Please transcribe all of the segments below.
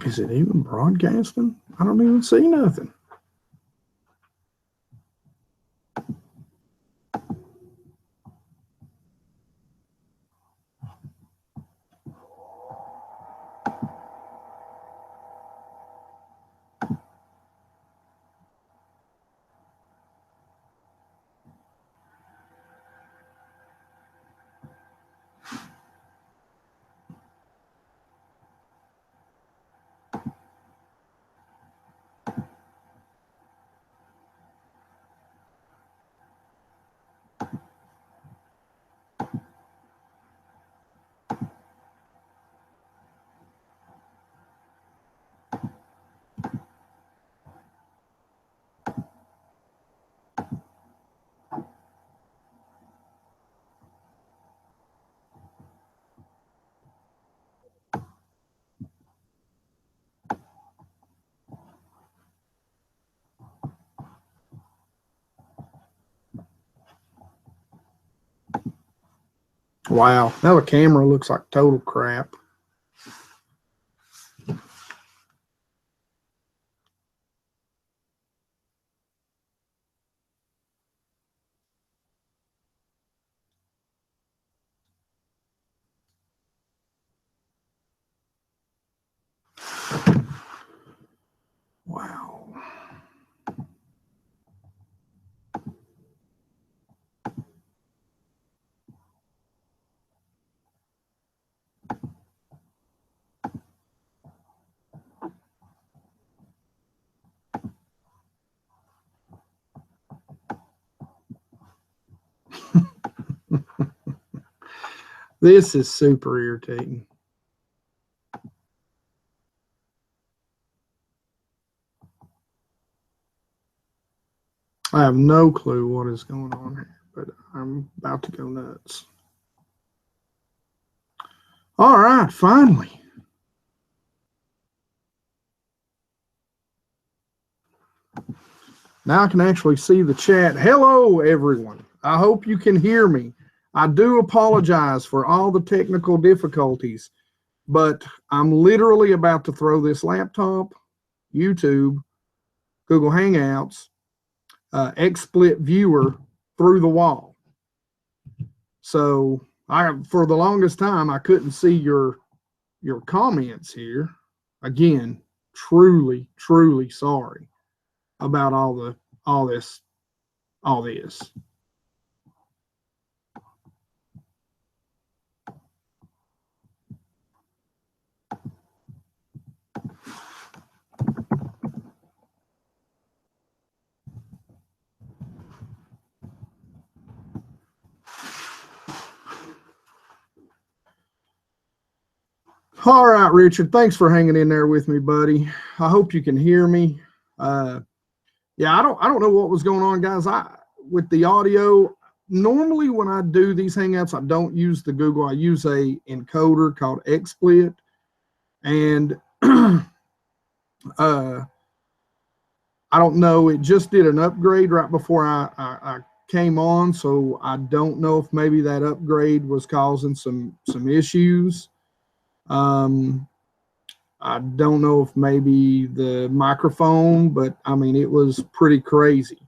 Is it even broadcasting? I don't even see nothing. Wow, now the camera looks like total crap. Wow. This is super irritating. I have no clue what is going on here, but I'm about to go nuts. All right, finally. Now I can actually see the chat. Hello, everyone. I hope you can hear me. I do apologize for all the technical difficulties, but I'm literally about to throw this laptop, YouTube, Google Hangouts, XSplit viewer through the wall. So for the longest time, I couldn't see your comments here. Again, truly, truly sorry about all this. All right, Richard, thanks for hanging in there with me, buddy. I hope you can hear me. Yeah, I don't know what was going on, guys. With the audio, normally when I do these Hangouts, I don't use the Google. I use a encoder called XSplit, and I don't know. It just did an upgrade right before I came on, so I don't know if maybe that upgrade was causing some issues. I don't know if maybe the microphone, but I mean, it was pretty crazy.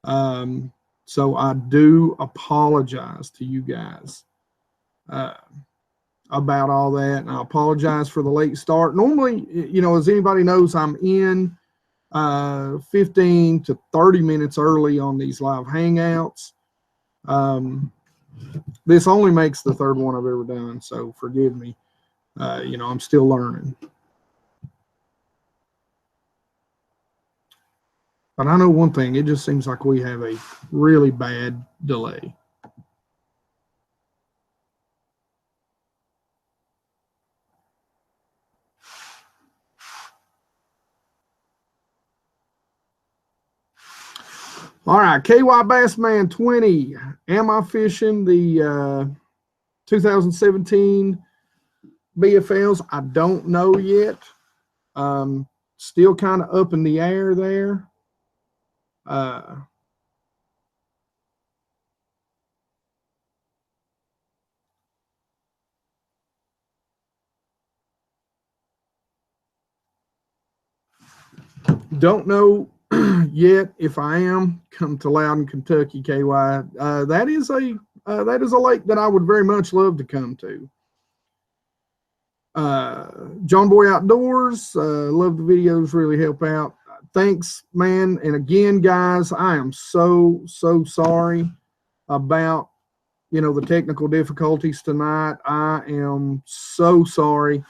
So I do apologize to you guys about all that. And I apologize for the late start. Normally, you know, as anybody knows, I'm in 15 to 30 minutes early on these live Hangouts. This only makes the third one I've ever done, so forgive me. You know, I'm still learning. But I know one thing, it just seems like we have a really bad delay. All right, KY Bassman 20. Am I fishing the 2017 BFLs? I don't know yet. Still kind of up in the air there. Don't know yet if I am come to Loudon, Kentucky, KY. That is a lake that I would very much love to come to. John Boy Outdoors, love the videos, really help out. Thanks, man. And again, guys, I am so sorry about the technical difficulties tonight. I am so sorry.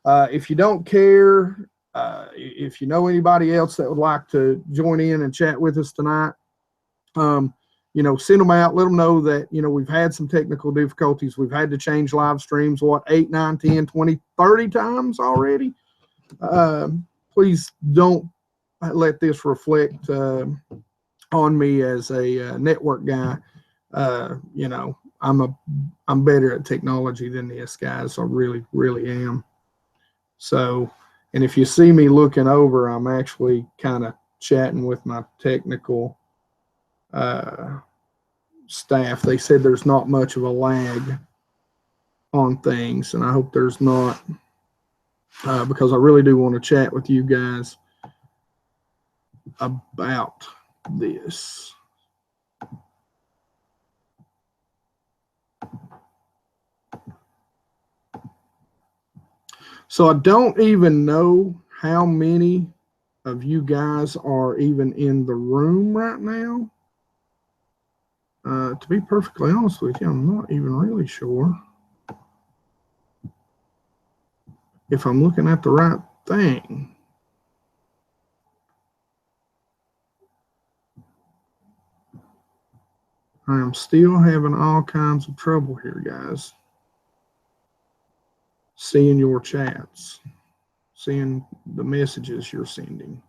If you don't care, if you know anybody else that would like to join in and chat with us tonight, send them out, let them know that, we've had some technical difficulties. We've had to change live streams, 8, 9, 10, 20, 30 times already. Please don't let this reflect on me as a network guy. I'm better at technology than this, guys. I really am. So, and if you see me looking over, I'm actually kind of chatting with my technical staff. They said there's not much of a lag on things, and I hope there's not, because I really do want to chat with you guys about this. So I don't even know how many of you guys are even in the room right now. To be perfectly honest with you, I'm not even really sure if I'm looking at the right thing. I am still having all kinds of trouble here, guys. Seeing your chats, seeing the messages you're sending.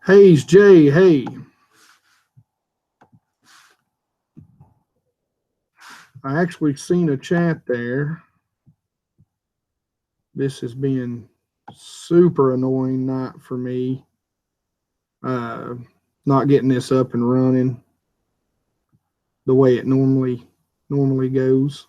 Hayes J, hey. I actually seen a chat there. This has been super annoying night for me. Not getting this up and running the way it normally goes.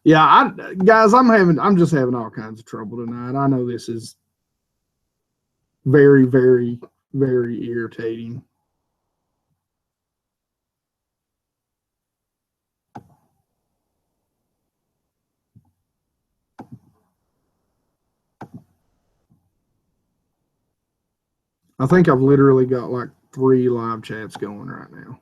Yeah, guys, I'm just having all kinds of trouble tonight. I know this is very irritating. I think I've literally got like 3 live chats going right now.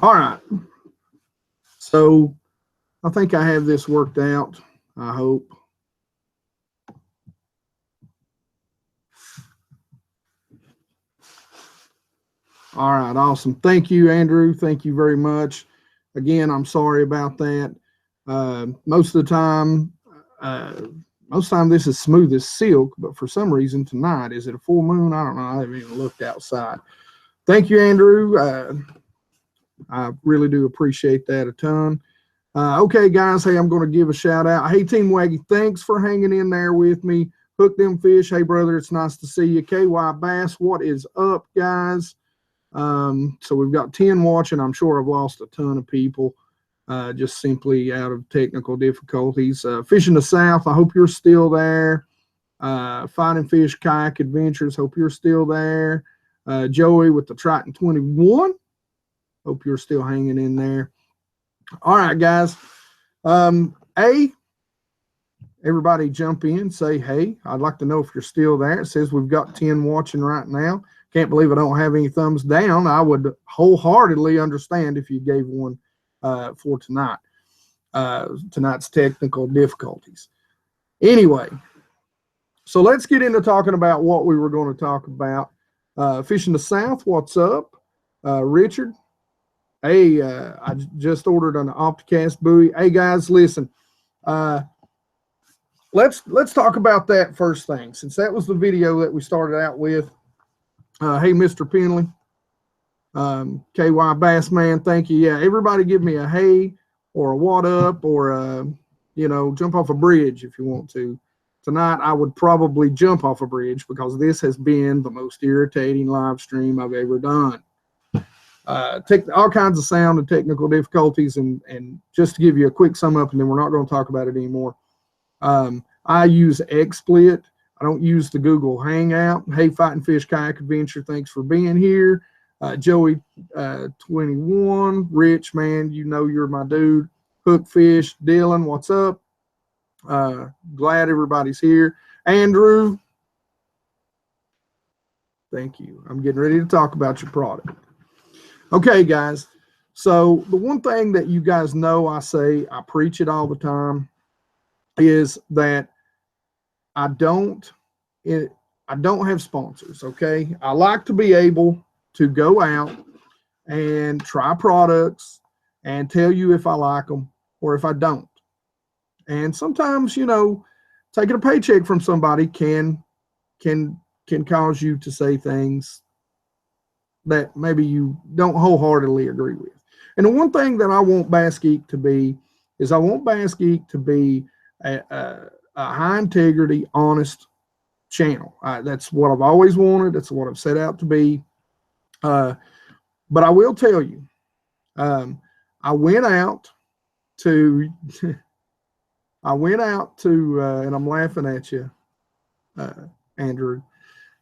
All right. So I think I have this worked out, I hope. All right, awesome. Thank you, Andrew. Thank you very much. Again, I'm sorry about that. Most of the time this is smooth as silk, but for some reason tonight, is it a full moon? I don't know. I haven't even looked outside. Thank you, Andrew. I really do appreciate that a ton. Okay, guys. Hey, I'm going to give a shout out. Hey, Team Waggy, thanks for hanging in there with me. Hook them fish. Hey, brother, it's nice to see you. KY Bass, what is up, guys? So we've got 10 watching. I'm sure I've lost a ton of people just simply out of technical difficulties. Fishing the South, I hope you're still there. Fighting Fish Kayak Adventures, hope you're still there. Joey with the Triton 21, hope you're still hanging in there. All right, guys. Everybody jump in, say hey. I'd like to know if you're still there. It says we've got 10 watching right now. Can't believe I don't have any thumbs down. I would wholeheartedly understand if you gave one for tonight, tonight's technical difficulties. Anyway, so let's get into talking about what we were going to talk about. Fishing the South, what's up? Richard, hey, I just ordered an Opticast buoy. Hey, guys, listen. Let's talk about that first thing, since that was the video that we started out with. Hey, Mr. Penley, KY Bass Man, thank you. Yeah, everybody give me a hey or a what up or, you know, jump off a bridge if you want to. Tonight, I would probably jump off a bridge because this has been the most irritating live stream I've ever done. All kinds of sound and technical difficulties, and just to give you a quick sum up, and then we're not going to talk about it anymore. I use XSplit. I don't use the Google Hangout. Hey, Fighting Fish Kayak Adventure, thanks for being here. Joey 21, Rich, man, you know you're my dude. Hookfish, Dylan, what's up? Glad everybody's here. Andrew, thank you. I'm getting ready to talk about your product. Okay, guys. So the one thing that you guys know I say, I preach it all the time, is that I don't have sponsors, okay? I like to be able to go out and try products and tell you if I like them or if I don't. And sometimes, you know, taking a paycheck from somebody can cause you to say things that maybe you don't wholeheartedly agree with. And the one thing that I want Bass Geek to be is I want Bass Geek to be a high integrity, honest channel. That's what I've always wanted. That's what I've set out to be. But I will tell you, I went out to, and I'm laughing at you, Andrew.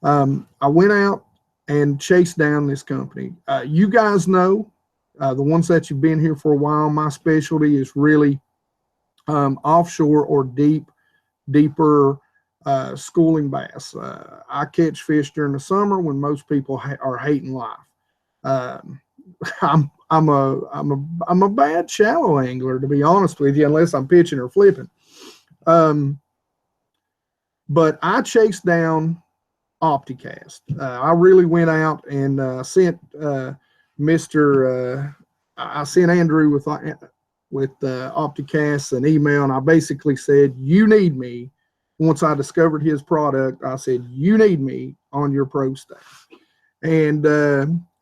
I went out and chased down this company. You guys know, the ones that you've been here for a while, my specialty is really offshore or deeper schooling bass. I catch fish during the summer when most people are hating life. I'm a bad shallow angler, to be honest with you, unless I'm pitching or flipping. But I chased down Opticast. I really went out and sent I sent Andrew with Opticast an email, and I basically said, you need me. Once I discovered his product, I said, you need me on your pro staff. And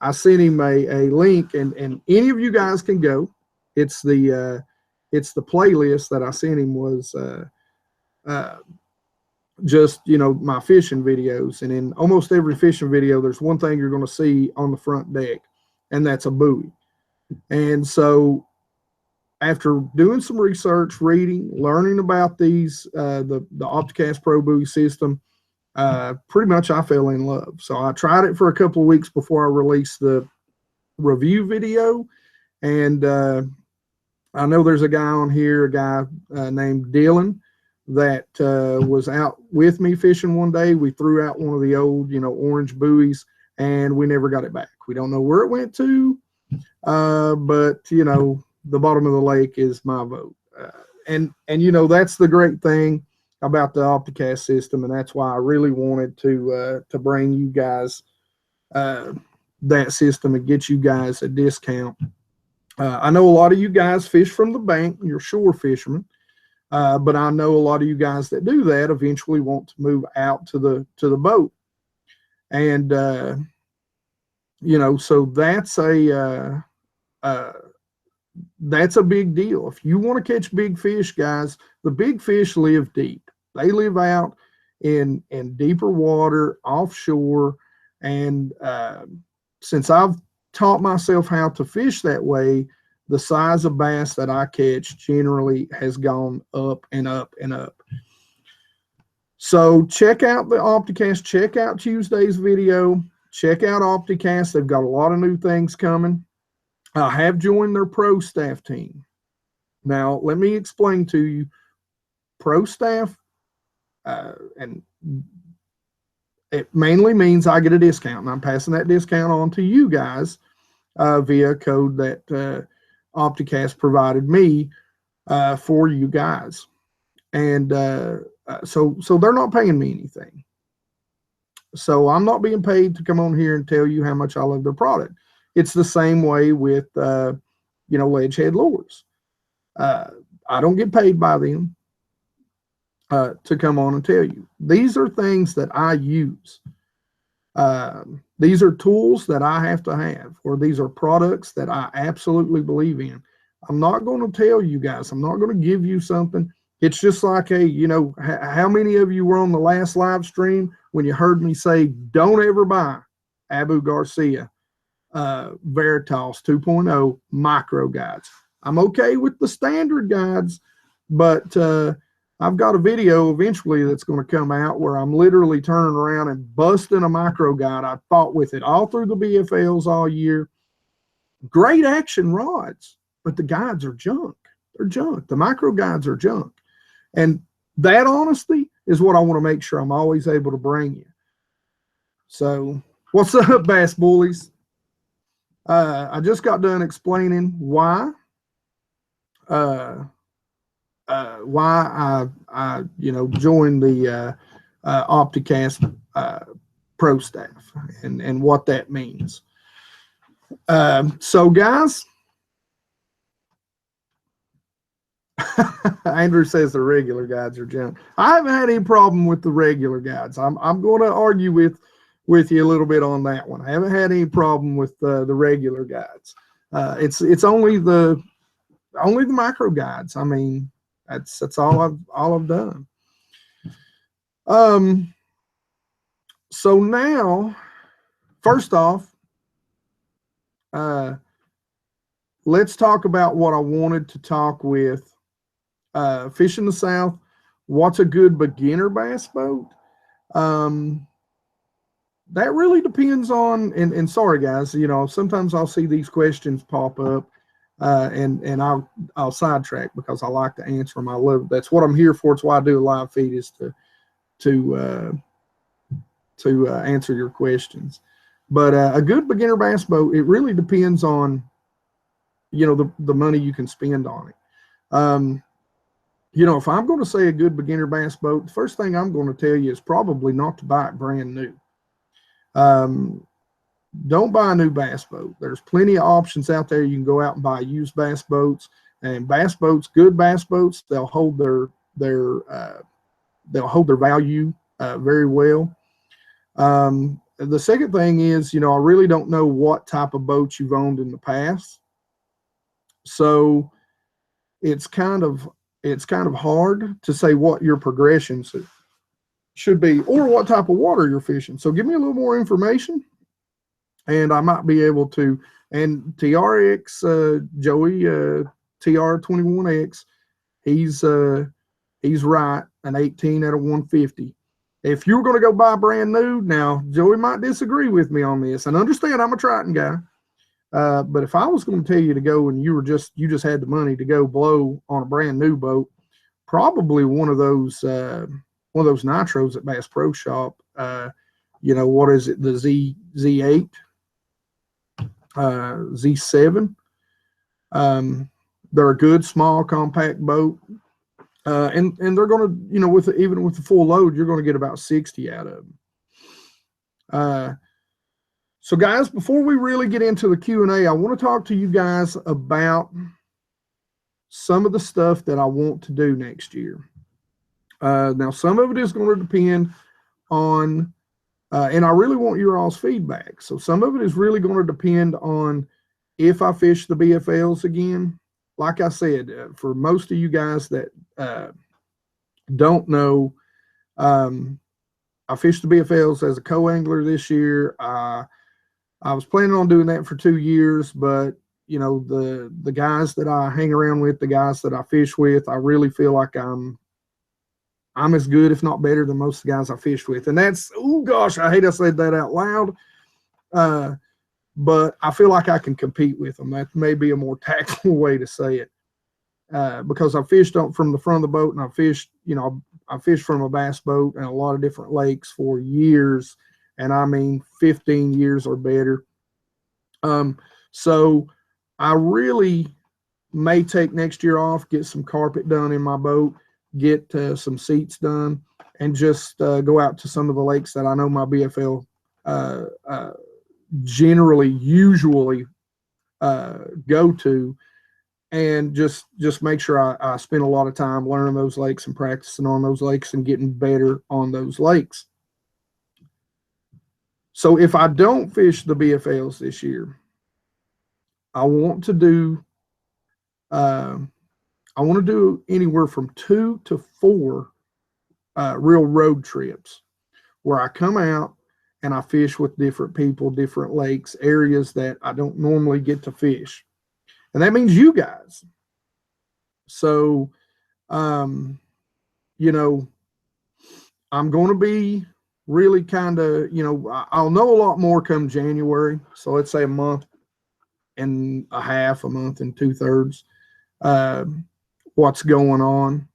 I sent him a link, and any of you guys can go. It's the playlist that I sent him was just, you know, my fishing videos. And in almost every fishing video, there's one thing you're going to see on the front deck, and that's a buoy. And so after doing some research, reading, learning about these, the Opticast Pro buoy system, pretty much I fell in love. So I tried it for a couple of weeks before I released the review video. And I know there's a guy on here, a guy named Dylan, that was out with me fishing one day. We threw out one of the old, you know, orange buoys, and we never got it back. We don't know where it went to. but you know, the bottom of the lake is my vote. And you know, that's the great thing about the Opticast system, and that's why I really wanted to bring you guys that system and get you guys a discount. I know a lot of you guys fish from the bank, you're shore fishermen, but I know a lot of you guys that do that eventually want to move out to the boat, and you know, so that's a big deal. If you want to catch big fish, guys, the big fish live deep. They live out in deeper water, offshore, and since I've taught myself how to fish that way, the size of bass that I catch generally has gone up and up and up. So check out the Opticast. Check out Tuesday's video. Check out Opticast. They've got a lot of new things coming. I have joined their pro staff team. Now, let me explain to you. Pro staff, and it mainly means I get a discount, and I'm passing that discount on to you guys via a code that Opticast provided me for you guys. And so they're not paying me anything. So I'm not being paid to come on here and tell you how much I love their product. It's the same way with, you know, Ledgehead Lures. I don't get paid by them to come on and tell you. These are things that I use. These are tools that I have to have, or these are products that I absolutely believe in. I'm not going to tell you guys. I'm not going to give you something. It's just like, hey, you know, how many of you were on the last live stream when you heard me say, don't ever buy Abu Garcia Veritas 2.0 micro guides. I'm okay with the standard guides, but I've got a video eventually that's going to come out where I'm literally turning around and busting a micro guide. I fought with it all through the BFLs all year. Great action rods, but the guides are junk. They're junk. The micro guides are junk. And that honesty is what I want to make sure I'm always able to bring you. So what's up, Bass Bullies? I just got done explaining why I you know, joined the Opticast pro staff and what that means. So guys, Andrew says the regular guides are junk. I haven't had any problem with the regular guides. I'm going to argue with you a little bit on that one. I haven't had any problem with the regular guides. It's only the micro guides. I mean, that's all I've done. So now, first off, let's talk about what I wanted to talk with. Fish in the South, what's a good beginner bass boat? That really depends on, and sorry guys, you know, sometimes I'll see these questions pop up, and I'll sidetrack because I like to answer them. I love, that's what I'm here for. It's why I do a live feed, is to answer your questions. But a good beginner bass boat, it really depends on, you know, the money you can spend on it. You know, if I'm going to say a good beginner bass boat, the first thing I'm going to tell you is probably not to buy it brand new. Don't buy a new bass boat. There's plenty of options out there. You can go out and buy used bass boats, and bass boats, good bass boats, they'll hold their value very well. The second thing is, you know, I really don't know what type of boats you've owned in the past. So it's kind of hard to say what your progression should be, or what type of water you're fishing. So give me a little more information, and I might be able to. And TRX Joey TR21X, he's right, an 18 out of 150. If you're going to go buy brand new, now Joey might disagree with me on this, and understand I'm a Triton guy. But if I was going to tell you to go and you just had the money to go blow on a brand new boat, probably one of those nitros at Bass Pro Shop. You know, what is it? The Z8, Z7. They're a good, small, compact boat. And they're going to, you know, even with the full load, you're going to get about 60 out of them. So guys, before we really get into the Q&A, I want to talk to you guys about some of the stuff that I want to do next year. Now, some of it is going to depend on, and I really want your all's feedback. So some of it is really going to depend on if I fish the BFLs again. Like I said, for most of you guys that don't know, I fished the BFLs as a co-angler this year. I was planning on doing that for 2 years, but you know, the guys that I hang around with, the guys that I fish with, I really feel like I'm as good, if not better, than most of the guys I fished with. And that's, oh gosh, I hate I said that out loud. But I feel like I can compete with them. That may be a more tactful way to say it. Because I fished from the front of the boat, and I fished, you know, I fished from a bass boat and a lot of different lakes for years. And I mean 15 years or better. So I really may take next year off, get some carpet done in my boat, get some seats done, and just go out to some of the lakes that I know my BFL usually go to, and just make sure I spend a lot of time learning those lakes and practicing on those lakes and getting better on those lakes. So if I don't fish the BFLs this year, I want to do anywhere from 2 to 4 real road trips where I come out and I fish with different people, different lakes, areas that I don't normally get to fish. And that means you guys. So, you know, I'm going to be really kind of, you know, I'll know a lot more come January. So let's say a month and a half, a month and 2/3, what's going on.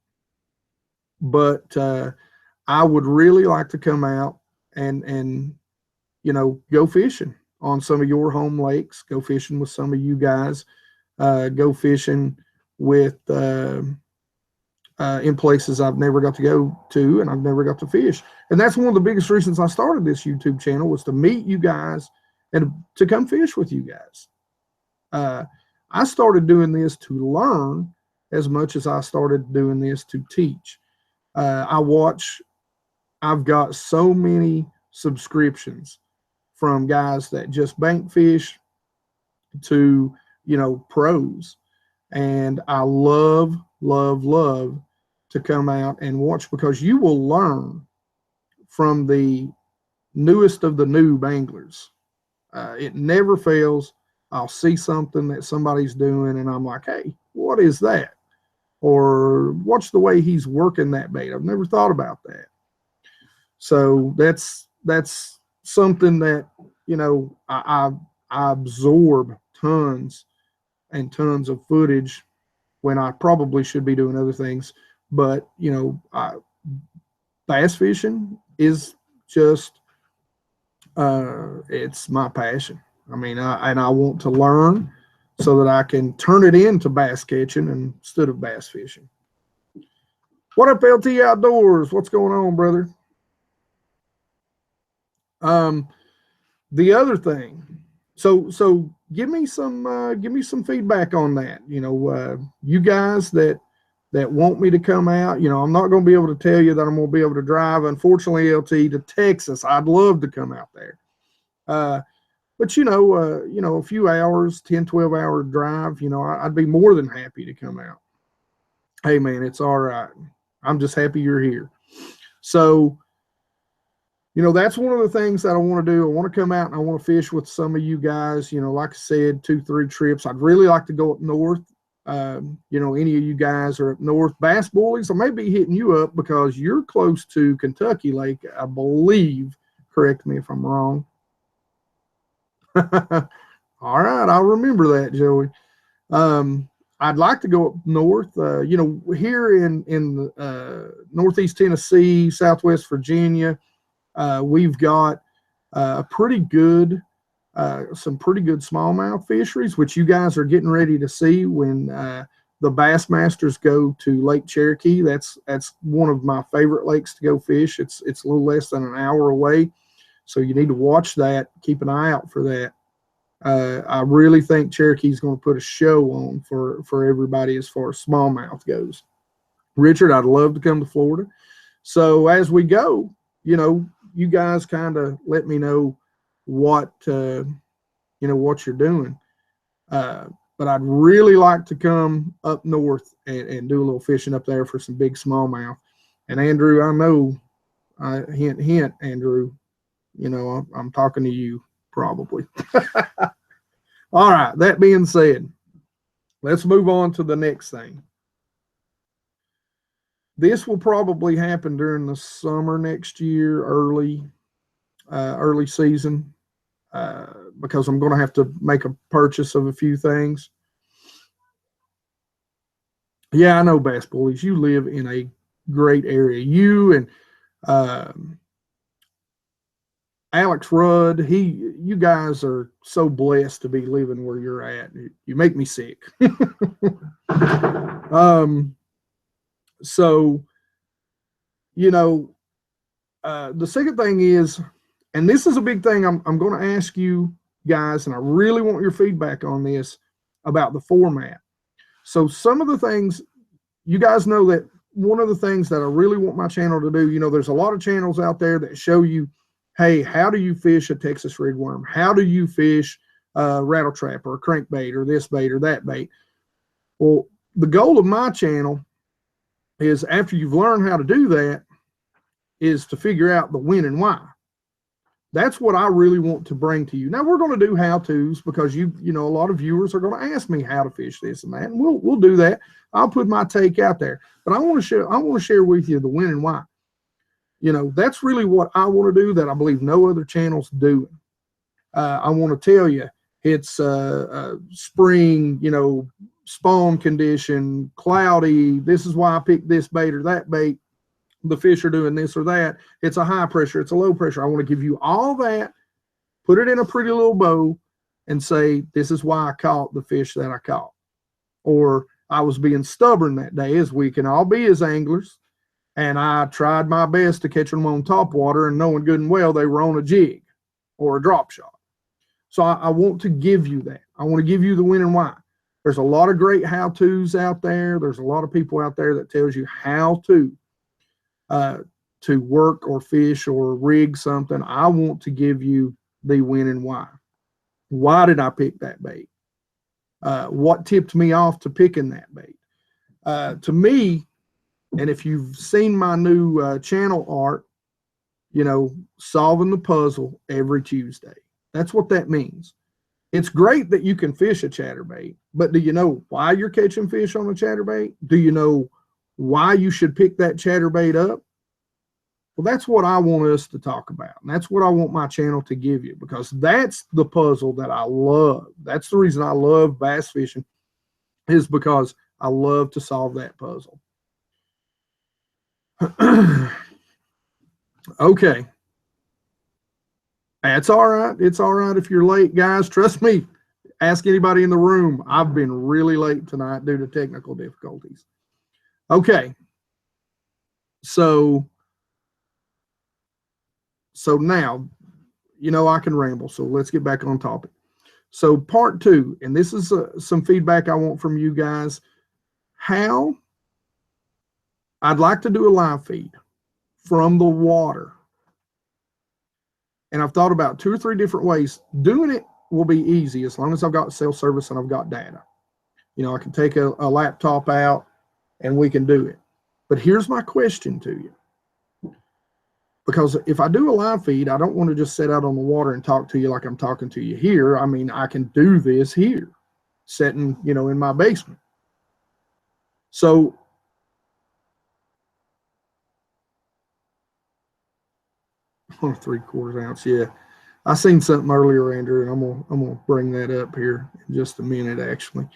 But I would really like to come out and you know, go fishing on some of your home lakes, go fishing with some of you guys, go fishing with in places I've never got to go to and I've never got to fish. And that's one of the biggest reasons I started this YouTube channel, was to meet you guys and to come fish with you guys. I started doing this to learn as much as I started doing this to teach. I've got so many subscriptions from guys that just bank fish to, you know, pros. And I love to come out and watch, because you will learn from the newest of the noob anglers. It never fails. I'll see something that somebody's doing and I'm like, hey, what is that? Or watch the way he's working that bait. I've never thought about that. So that's something that, you know, I absorb tons and tons of footage when I probably should be doing other things. But, you know, bass fishing is just, it's my passion. I mean, I want to learn so that I can turn it into bass catching instead of bass fishing. What up, LT Outdoors? What's going on, brother? The other thing, so give me some feedback on that. You know, you guys that want me to come out, you know, I'm not going to be able to tell you that I'm going to be able to drive, unfortunately, LT, to Texas. I'd love to come out there. But you know, a few hours, 10, 12-hour drive, you know, I'd be more than happy to come out. Hey man, it's all right. I'm just happy you're here. So, you know, that's one of the things that I want to do. I want to come out and I want to fish with some of you guys. You know, like I said, 2, 3 trips. I'd really like to go up north. You know, any of you guys are up north. Bass Bullies, I may be hitting you up because you're close to Kentucky Lake, I believe. Correct me if I'm wrong. All right, I'll remember that, Joey. I'd like to go up north. You know, here in Northeast Tennessee, Southwest Virginia, we've got a pretty good some pretty good smallmouth fisheries, which you guys are getting ready to see when the Bassmasters go to Lake Cherokee. That's one of my favorite lakes to go fish. It's a little less than an hour away, so you need to watch that. Keep an eye out for that. I really think Cherokee's going to put a show on for everybody as far as smallmouth goes. Richard, I'd love to come to Florida. So as we go, you guys kind of let me know what what you're doing. But I'd really like to come up north and do a little fishing up there for some big smallmouth. And Andrew, I know, hint, Andrew, I'm talking to you probably. All right, that being said, let's move on to the next thing. This will probably happen during the summer next year, early season, because I'm going to have to make a purchase of a few things. Yeah, I know, Bass Bullies, you live in a great area. You and Alex Rudd, you guys are so blessed to be living where you're at. You make me sick. So, the second thing is, and this is a big thing I'm going to ask you guys, and I really want your feedback on this about the format. So some of the things, you guys know that one of the things that I really want my channel to do, there's a lot of channels out there that show you, hey, how do you fish a Texas red worm? How do you fish a rattle trap or a crankbait or this bait or that bait? Well, the goal of my channel is, after you've learned how to do that, is to figure out the when and why. That's what I really want to bring to you. Now, we're going to do how-tos because a lot of viewers are going to ask me how to fish this and that, and we'll do that. I'll put my take out there, but I want to share with you the when and why. That's really what I want to do, that I believe no other channel's doing. I want to tell you, it's spring, spawn condition, cloudy. This is why I picked this bait or that bait. The fish are doing this or that. It's a high pressure, it's a low pressure. I want to give you all that, put it in a pretty little bow, and say, this is why I caught the fish that I caught. Or I was being stubborn that day, as we can all be as anglers, and I tried my best to catch them on top water, and knowing good and well they were on a jig or a drop shot. So I want to give you that. I want to give you the when and why. There's a lot of great how-tos out there. There's a lot of people out there that tells you how to work or fish or rig something. I want to give you the when and why. Why did I pick that bait? What tipped me off to picking that bait? To me, and if you've seen my new channel art, solving the puzzle every Tuesday. That's what that means. It's great that you can fish a chatterbait, but do you know why you're catching fish on a chatterbait? Do you know why you should pick that chatterbait up? Well, that's what I want us to talk about. And that's what I want my channel to give you, because that's the puzzle that I love. That's the reason I love bass fishing, is because I love to solve that puzzle. Okay. That's all right. It's all right if you're late, guys. Trust me. Ask anybody in the room. I've been really late tonight due to technical difficulties. Okay. So now, I can ramble. So let's get back on topic. So part 2, and this is some feedback I want from you guys. How I'd like to do a live feed from the water. And I've thought about 2 or 3 different ways. Doing it will be easy as long as I've got cell service and I've got data. I can take a laptop out and we can do it. But here's my question to you. Because if I do a live feed, I don't want to just sit out on the water and talk to you like I'm talking to you here. I mean, I can do this here, sitting, in my basement. So on a 3/4 ounce, yeah. I seen something earlier, Andrew, and I'm gonna bring that up here in just a minute, actually.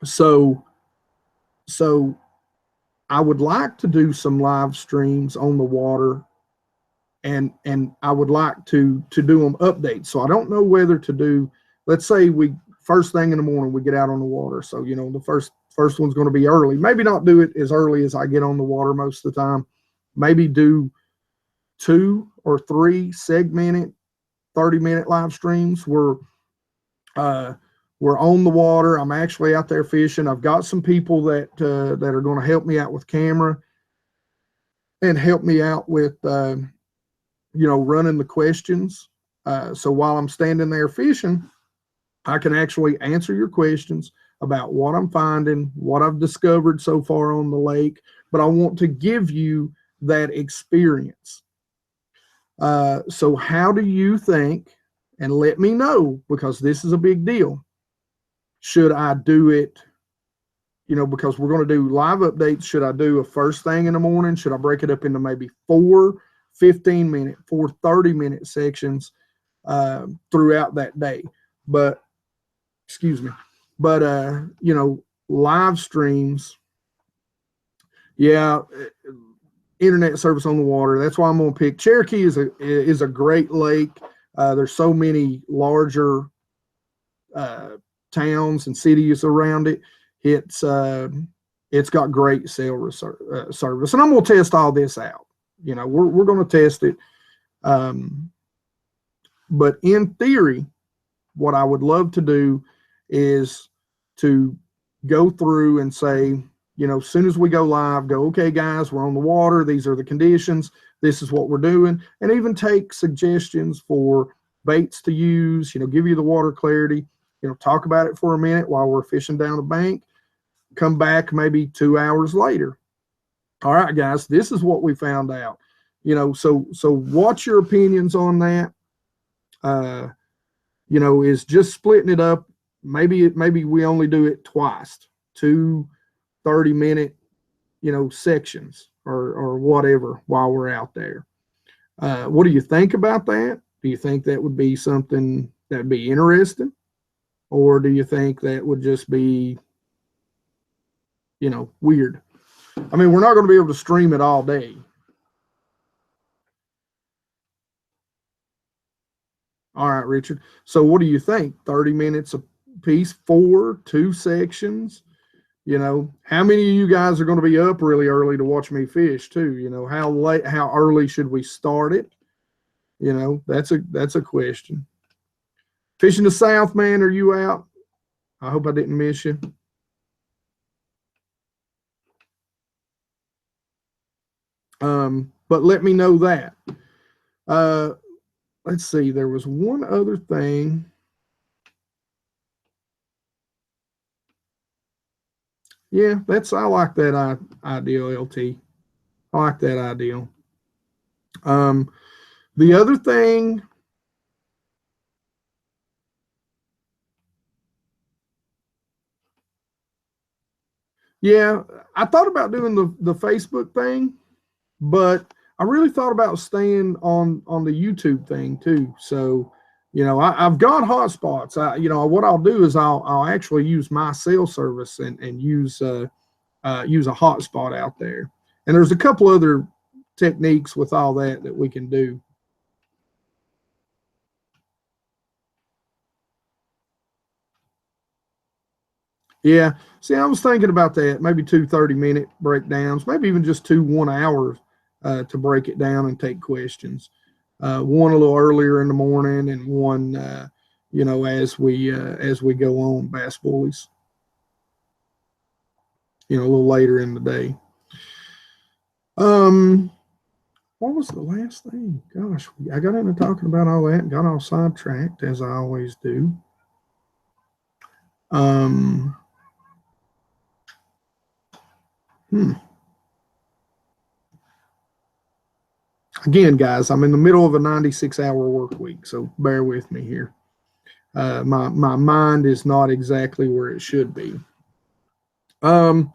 So I would like to do some live streams on the water and I would like to do them updates. So I don't know whether to do, let's say we first thing in the morning we get out on the water. So you know the first one's going to be early. Maybe not do it as early as I get on the water most of the time. Maybe do 2 or 3 segmented 30-minute live streams where we're on the water. I'm actually out there fishing. I've got some people that are going to help me out with camera and help me out with you know, running the questions. So while I'm standing there fishing, I can actually answer your questions about what I'm finding, what I've discovered so far on the lake, but I want to give you that experience. So how do you think, and let me know, because this is a big deal, should I do it, you know, because we're going to do live updates, should I do a first thing in the morning? Should I break it up into maybe 4 15-minute, 4 30-minute sections throughout that day? But, excuse me, but, you know, live streams, yeah, internet service on the water. That's why I'm going to pick Cherokee. Is a great lake. There's so many larger towns and cities around it. It's got great cell service, and I'm going to test all this out. You know, we're going to test it. But in theory, what I would love to do is to go through and say, you know, as soon as we go live, go, okay, guys, we're on the water. These are the conditions. This is what we're doing. And even take suggestions for baits to use, you know, give you the water clarity, you know, talk about it for a minute while we're fishing down a bank, come back maybe 2 hours later. All right, guys, this is what we found out. You know, so what's your opinions on that? You know, is just splitting it up. Maybe we only do it twice, 2 30-minute, you know, sections or whatever while we're out there. What do you think about that? Do you think that would be something that'd be interesting? Or do you think that would just be, you know, weird? I mean, we're not going to be able to stream it all day. All right, Richard. So what do you think? 30 minutes a piece, 2 sections? You know, how many of you guys are going to be up really early to watch me fish too? You know, how early should we start it? You know, that's a question. Fishing the South, man, are you out? I hope I didn't miss you. But let me know that. Let's see, there was one other thing. Yeah, I like that ideal, LT. I like that ideal. The other thing, yeah, I thought about doing the Facebook thing, but I really thought about staying on the YouTube thing too. So, you know, I've got hotspots. You know, what I'll do is I'll actually use my cell service and use a hotspot out there. And there's a couple other techniques with all that we can do. Yeah. See, I was thinking about that. Maybe 2 30-minute breakdowns, maybe even just 2 1 hours to break it down and take questions. One a little earlier in the morning, and one, you know, as we go on, Bass Bullies. You know, a little later in the day. What was the last thing? Gosh, I got into talking about all that and got all sidetracked, as I always do. Again, guys, I'm in the middle of a 96-hour work week, so bear with me here. My mind is not exactly where it should be. All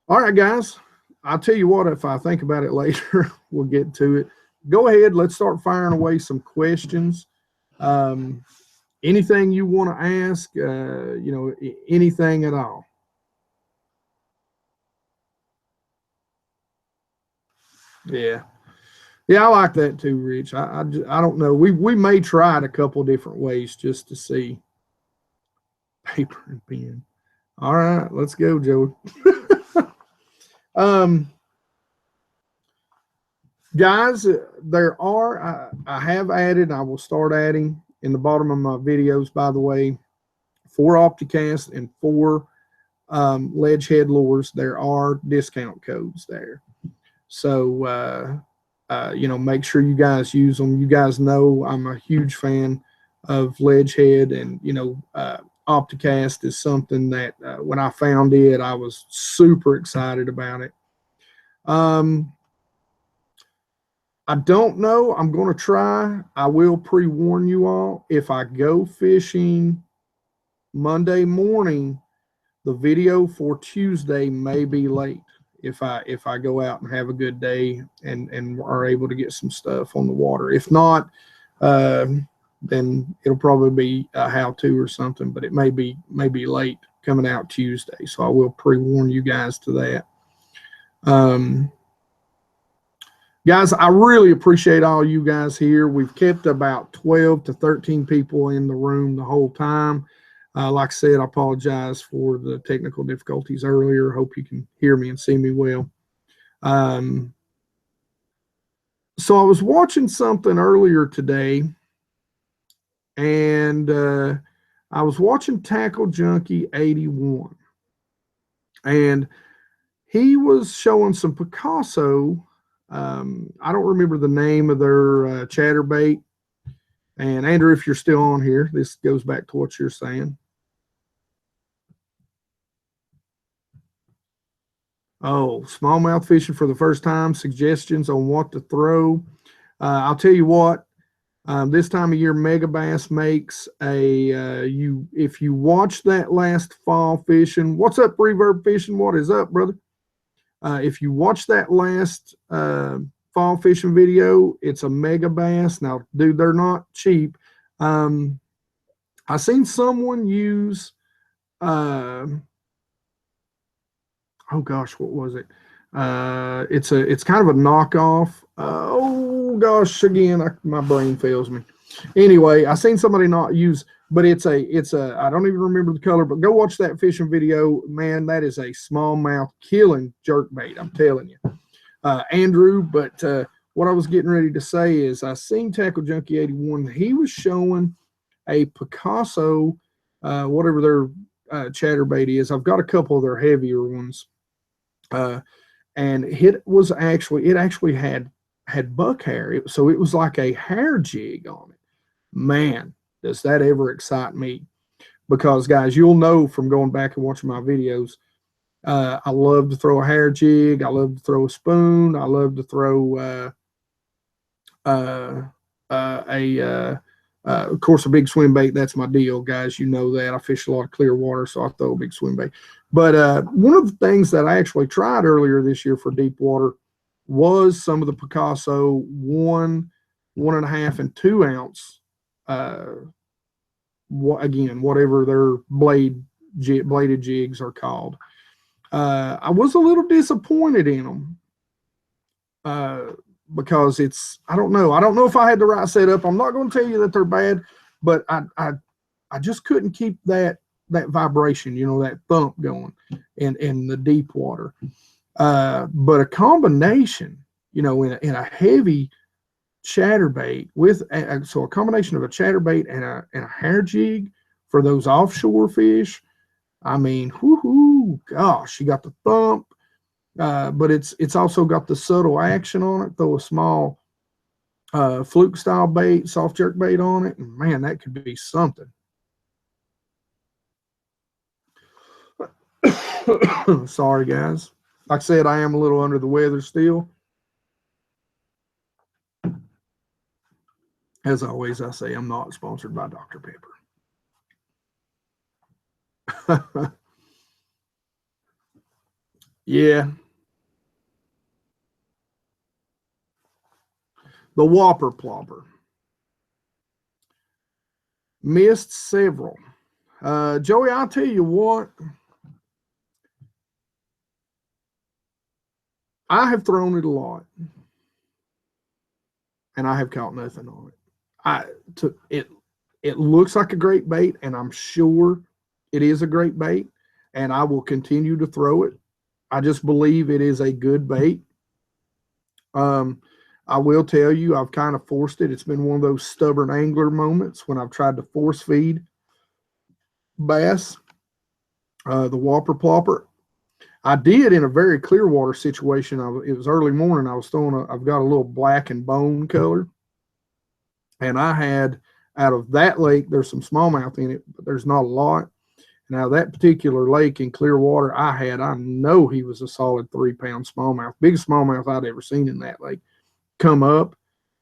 right, guys. I'll tell you what, if I think about it later, we'll get to it. Go ahead. Let's start firing away some questions. Anything you want to ask, you know, anything at all. Yeah. Yeah, I like that too, Rich. I don't know. We may try it a couple different ways just to see. Paper and pen. All right, let's go, Joey. um, guys, there are I have added. I will start adding in the bottom of my videos. By the way, 4 Opticast and 4 ledge head lures. There are discount codes there. So, make sure you guys use them. You guys know I'm a huge fan of ledge head, and, Opticast is something that when I found it, I was super excited about it. I don't know. I'm going to try. I will pre-warn you all. If I go fishing Monday morning, the video for Tuesday may be late if I go out and have a good day and are able to get some stuff on the water. If not, then it'll probably be a how-to or something, but it may be late coming out Tuesday. So I will pre-warn you guys to that. Guys, I really appreciate all you guys here. We've kept about 12 to 13 people in the room the whole time. Like I said, I apologize for the technical difficulties earlier. Hope you can hear me and see me well. So I was watching something earlier today, and I was watching Tackle Junkie 81, and he was showing some Picasso. I don't remember the name of their chatterbait. And Andrew, if you're still on here, this goes back to what you're saying. Oh, smallmouth fishing for the first time, suggestions on what to throw. I'll tell you what, this time of year, Megabass makes a, if you watch that last fall fishing, what's up, Reverb Fishing? What is up, brother? If you watch that last fall fishing video, it's a Megabass. Now, dude, they're not cheap. I seen someone use, oh gosh, what was it? It's kind of a knockoff. Oh gosh, again, my brain fails me. Anyway, I seen somebody not use, but it's a I don't even remember the color, but go watch that fishing video. Man, that is a smallmouth killing jerkbait, I'm telling you. Andrew, but what I was getting ready to say is I seen Tackle Junkie 81. He was showing a Picasso, whatever their chatterbait is. I've got a couple of their heavier ones. And it actually had buck hair. So it was like a hair jig on it. Man, does that ever excite me? Because guys, you'll know from going back and watching my videos, I love to throw a hair jig. I love to throw a spoon. I love to throw of course, a big swim bait. That's my deal, guys. You know that. I fish a lot of clear water, so I throw a big swim bait. But one of the things that I actually tried earlier this year for deep water was some of the Picasso 1, 1.5, and 2 ounce. Again, whatever their bladed jigs are called. I was a little disappointed in them. Because I don't know if I had the right setup. I'm not going to tell you that they're bad, but I just couldn't keep that vibration, that thump going in the deep water. But a combination, in a heavy chatterbait with so a combination of a chatterbait and a hair jig for those offshore fish. I mean, whoo, gosh, you got the thump. But it's also got the subtle action on it. Throw a small fluke style bait, soft jerk bait on it, and man, that could be something. Sorry, guys. Like I said, I am a little under the weather still. As always, I say I'm not sponsored by Dr. Pepper. Yeah. The Whopper Plopper. Missed several. Joey, I'll tell you what. I have thrown it a lot. and I have caught nothing on it. It looks like a great bait, and I'm sure it is a great bait, and I will continue to throw it. I just believe it is a good bait. I will tell you, I've kind of forced it. It's been one of those stubborn angler moments when I've tried to force feed bass, the whopper plopper. I did in a very clear water situation. It was early morning. I was throwing I've got a little black and bone color, and I had, out of that lake, there's some smallmouth in it, but there's not a lot. Now that particular lake in clear water, I know he was a solid 3-pound smallmouth, biggest smallmouth I'd ever seen in that lake, come up,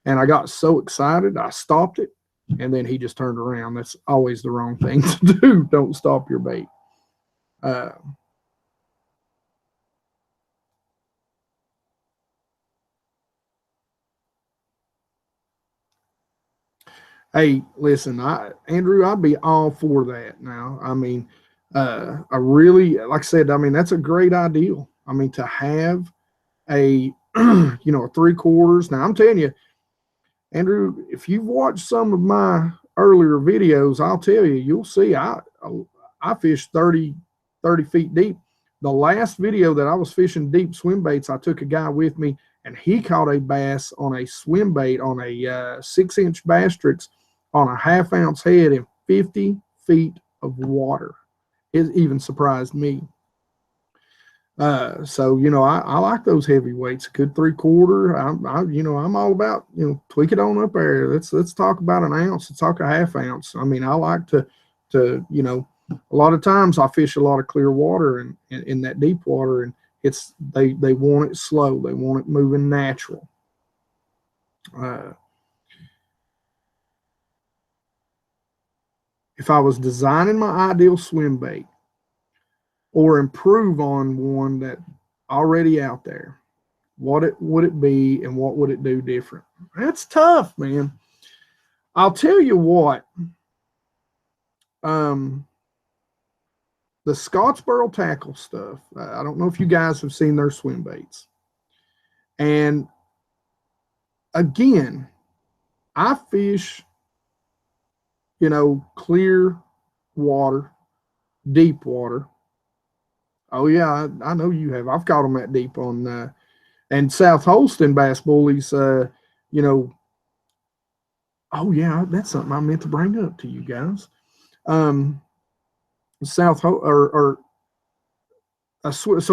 and I got so excited I stopped it, and then he just turned around. That's always the wrong thing to do. Don't stop your bait. Hey, listen, Andrew, I'd be all for that now. I mean, I really, like I said, I mean, that's a great ideal. I mean, to have a, a 3/4. Now, I'm telling you, Andrew, if you've watched some of my earlier videos, I'll tell you, you'll see I fished 30 feet deep. The last video that I was fishing deep swim baits, I took a guy with me, and he caught a bass on a swim bait on a 6-inch Bastrix on a 1/2 ounce head in 50 feet of water. It even surprised me. So, I like those heavy weights. A good 3/4. I'm all about, tweak it on up there. Let's talk about an ounce. Let's talk a 1/2 ounce. I mean, I like to, a lot of times I fish a lot of clear water and in that deep water, and they want it slow. They want it moving natural. If I was designing my ideal swim bait or improve on one that already out there, what would it be and what would it do different? That's tough, man. I'll tell you what. The Scottsboro Tackle stuff, I don't know if you guys have seen their swim baits. And again, I fish, clear water, deep water. Oh yeah, I know you have. I've caught them that deep on, and South Holston Bass Bullies, oh yeah, that's something I meant to bring up to you guys. So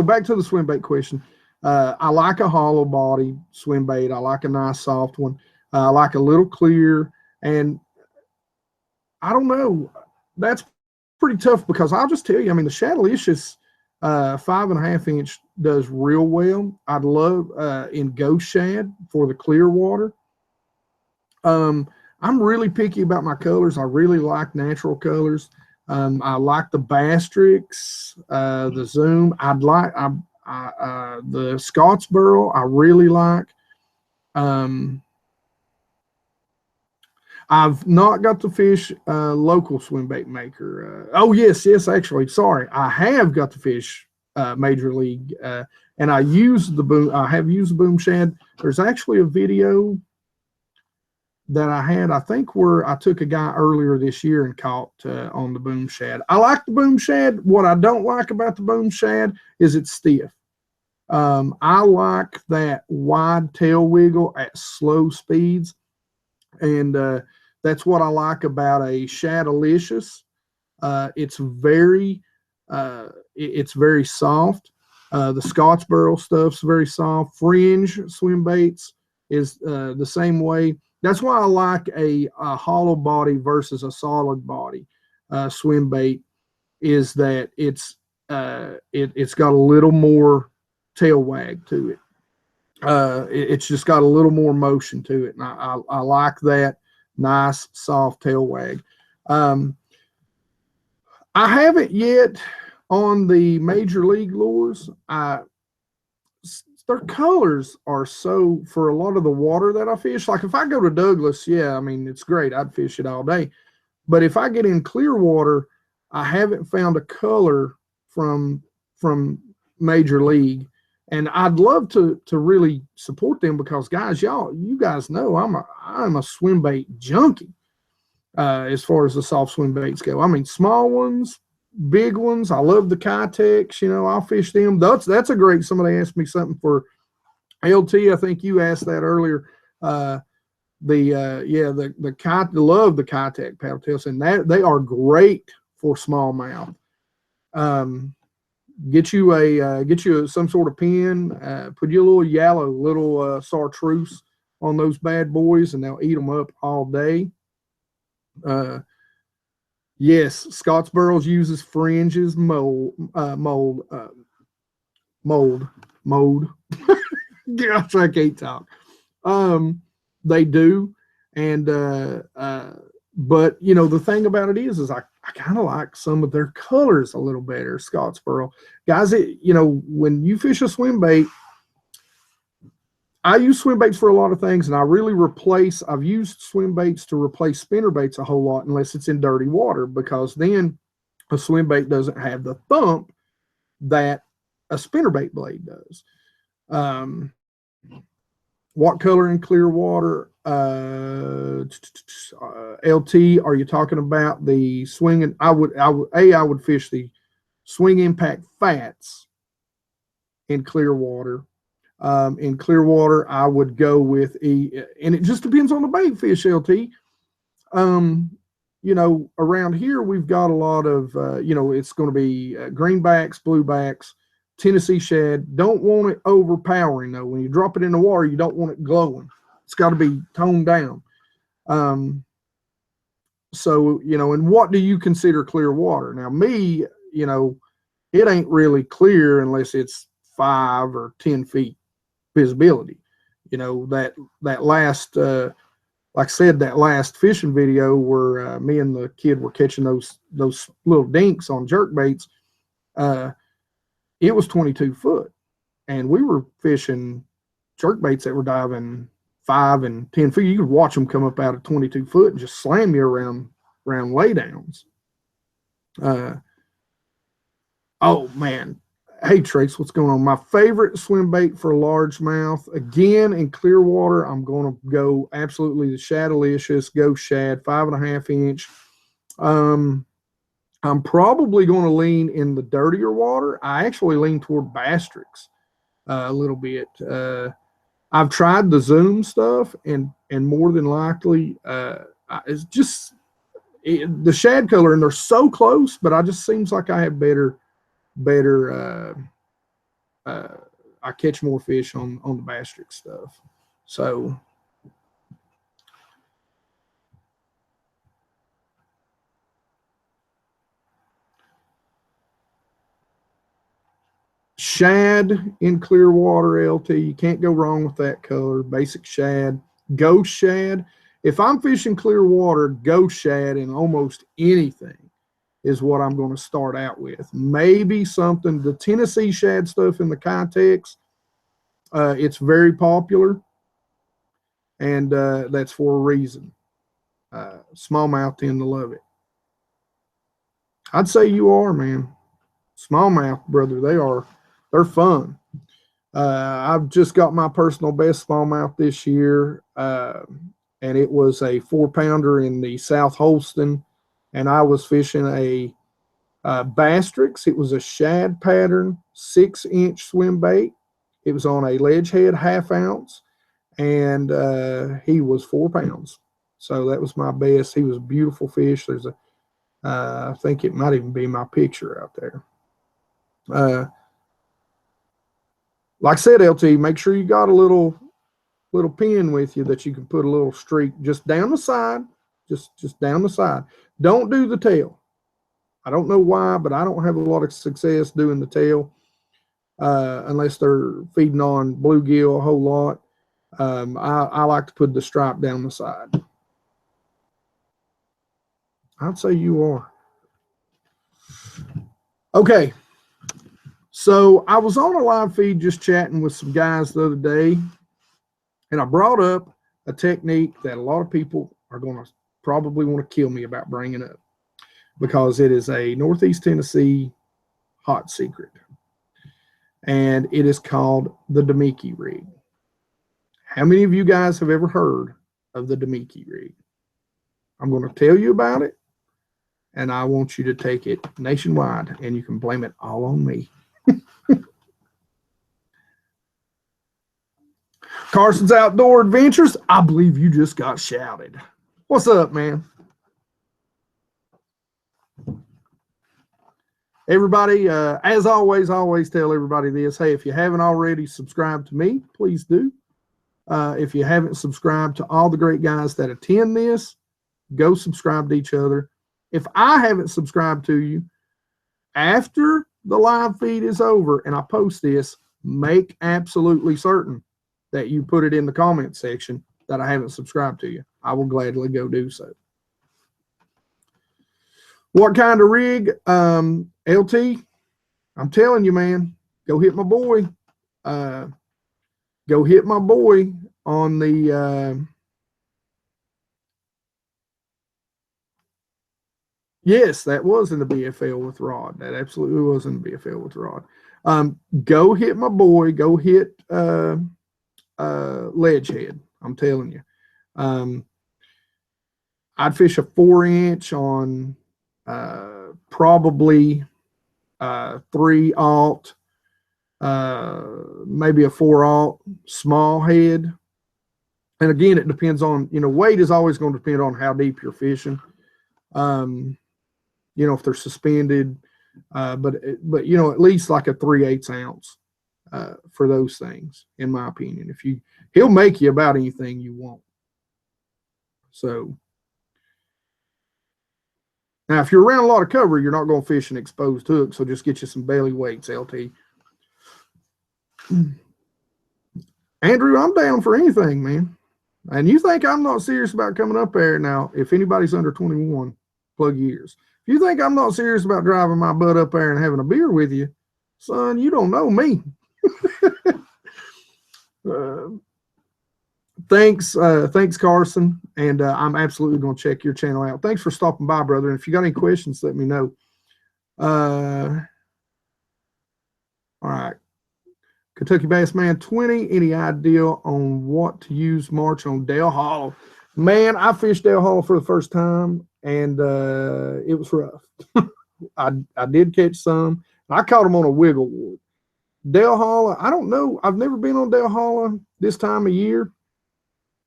back to the swim bait question. I like a hollow body swim bait. I like a nice soft one. I like a little clear, and I don't know. That's pretty tough because I'll just tell you. I mean, the Shadalicious 5.5 inch does real well. I'd love in Ghost Shad for the clear water. I'm really picky about my colors. I really like natural colors. I like the Bastrix, the Zoom. The Scottsboro. I really like. I've not got to fish local swim bait maker. Oh yes, actually, sorry, I have got to fish Major League, and I use the boom. I have used the Boom Shad. There's actually a video that I had, I think, where I took a guy earlier this year and caught on the Boom Shad. I like the Boom Shad. What I don't like about the Boom Shad is it's stiff. I like that wide tail wiggle at slow speeds, and that's what I like about a Shadalicious. It's very soft. The Scottsboro stuff's very soft. Fringe swim baits is the same way. That's why I like a hollow body versus a solid body swim bait, is that it's got a little more tail wag to it. It's just got a little more motion to it, and I like that nice soft tail wag. I haven't yet on the Major League lures. Their colors are so, for a lot of the water that I fish, like if I go to Douglas, yeah, I mean, it's great. I'd fish it all day. But if I get in clear water, I haven't found a color from Major League And I'd love to really support them because, guys, you guys know I'm a swim bait junkie as far as the soft swim baits go. I mean, small ones, big ones. I love the Keitechs. You know, I'll fish them. That's a great. Somebody asked me something for LT. I think you asked that earlier. Love the Keitech paddle tails, and that they are great for smallmouth. Get you some sort of pin, put you a little chartreuse on those bad boys, and they'll eat them up all day. Yes, Scottsboro uses fringes mold. Gosh, I can't talk. They do, and but you know the thing about it is I kind of like some of their colors a little better. Scottsboro guys, you know, when you fish a swim bait, I use swim baits for a lot of things, and I've used swim baits to replace spinner baits a whole lot unless it's in dirty water, because then a swim bait doesn't have the thump that a spinner bait blade does. What color in clear water? LT, are you talking about the swinging? I would fish the swing impact fats in clear water. In clear water, I would go with and it just depends on the bait fish, LT. You know, around here we've got a lot of, you know, it's going to be greenbacks, bluebacks, Tennessee shad. Don't want it overpowering though. When you drop it in the water, you don't want it glowing. It's got to be toned down. So, you know, and what do you consider clear water? Now, me, you know, it ain't really clear unless it's 5 or 10 feet visibility. You know, that last, like I said, that last fishing video where me and the kid were catching those little dinks on jerk baits, it was 22 foot, and we were fishing jerk baits that were diving 5 and 10 feet. You could watch them come up out of 22 foot and just slam you around laydowns. Oh man. Hey Trace, what's going on? My favorite swim bait for largemouth, again in clear water, I'm going to go absolutely the Shadalicious Ghost Shad, 5.5 inch. I'm probably going to lean in the dirtier water. I actually lean toward Bastrix a little bit. I've tried the Zoom stuff, and more than likely, it's just the shad color, and they're so close, but I just seems like I have better. I catch more fish on the Bastrix stuff. So. Shad in clear water, LT, you can't go wrong with that color. Basic shad, ghost shad. If I'm fishing clear water, ghost shad in almost anything is what I'm going to start out with. Maybe something, the Tennessee shad stuff in the Keitechs, it's very popular, and that's for a reason. Smallmouth tend to love it. I'd say you are, man. Smallmouth, brother, they're fun. I've just got my personal best smallmouth this year, and it was a 4-pounder in the South Holston, and I was fishing a Bastrix. It was a shad pattern 6-inch swim bait. It was on a ledge head 1/2 ounce, and he was 4 pounds. So that was my best. He was a beautiful fish. There's I think it might even be my picture out there. Like I said, LT, make sure you got a little pin with you that you can put a little streak just down the side, just down the side. Don't do the tail. I don't know why, but I don't have a lot of success doing the tail unless they're feeding on bluegill a whole lot. I like to put the stripe down the side. I'd say you are. Okay. So I was on a live feed just chatting with some guys the other day, and I brought up a technique that a lot of people are going to probably want to kill me about bringing up, because it is a Northeast Tennessee hot secret. and it is called the Damiki rig. How many of you guys have ever heard of the Damiki rig? I'm going to tell you about it, and I want you to take it nationwide, and you can blame it all on me. Carson's Outdoor Adventures, I believe you just got shouted. What's up, man? Everybody, as always tell everybody this. Hey, if you haven't already subscribed to me, please do. If you haven't subscribed to all the great guys that attend this, go subscribe to each other. If I haven't subscribed to you, after the live feed is over and I post this, make absolutely certain that you put it in the comment section that I haven't subscribed to you. I will gladly go do so. What kind of rig? LT, I'm telling you, man, go hit my boy. Go hit my boy on the yes, that was in the BFL with Rod. That absolutely was in the BFL with Rod. Go hit my boy. Go hit Ledgehead. I'm telling you. I'd fish a 4-inch on probably 3-aught, maybe a 4-aught small head. And again, it depends on, weight is always going to depend on how deep you're fishing. If they're suspended, but at least like a 3/8 ounce for those things, in my opinion. He'll make you about anything you want. So now, if you're around a lot of cover, you're not going to fish an exposed hook. So just get you some belly weights, LT. Andrew, I'm down for anything, man. And you think I'm not serious about coming up there now? If anybody's under 21, plug your ears. If you think I'm not serious about driving my butt up there and having a beer with you, son, you don't know me. Thanks, Carson, and I'm absolutely going to check your channel out. Thanks for stopping by, brother. And if you got any questions, let me know. All right. Kentucky Bass Man 20, any idea on what to use March on Dale Hollow? Man, I fished Dale Hollow for the first time, and it was rough. I did catch some. I caught them on a wiggle wart. Dale Hollow, I don't know. I've never been on Dale Hollow this time of year.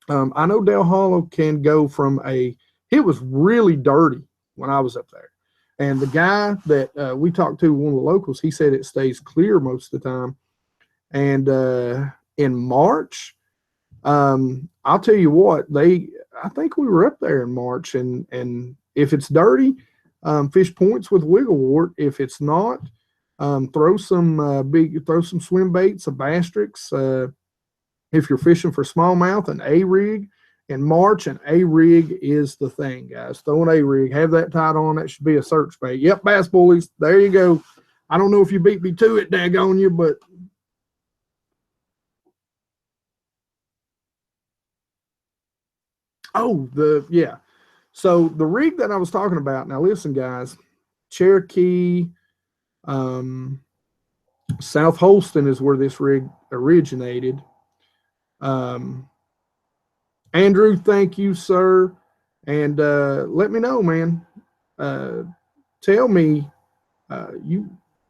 I know Dale Hollow can go from it was really dirty when I was up there. And the guy that we talked to, one of the locals, he said it stays clear most of the time. And in March, I'll tell you what, I think we were up there in March, and if it's dirty, fish points with wiggle wart. If it's not, throw some swim baits, a Bastrix. If you're fishing for smallmouth, an A-rig. In March, an A-rig is the thing, guys. Throw an A-rig, have that tied on. That should be a search bait. Yep, bass bullies. There you go. I don't know if you beat me to it, daggone you, but yeah. So the rig that I was talking about, now listen, guys, Cherokee, South Holston is where this rig originated. Andrew, thank you, sir. And let me know, man. Tell me,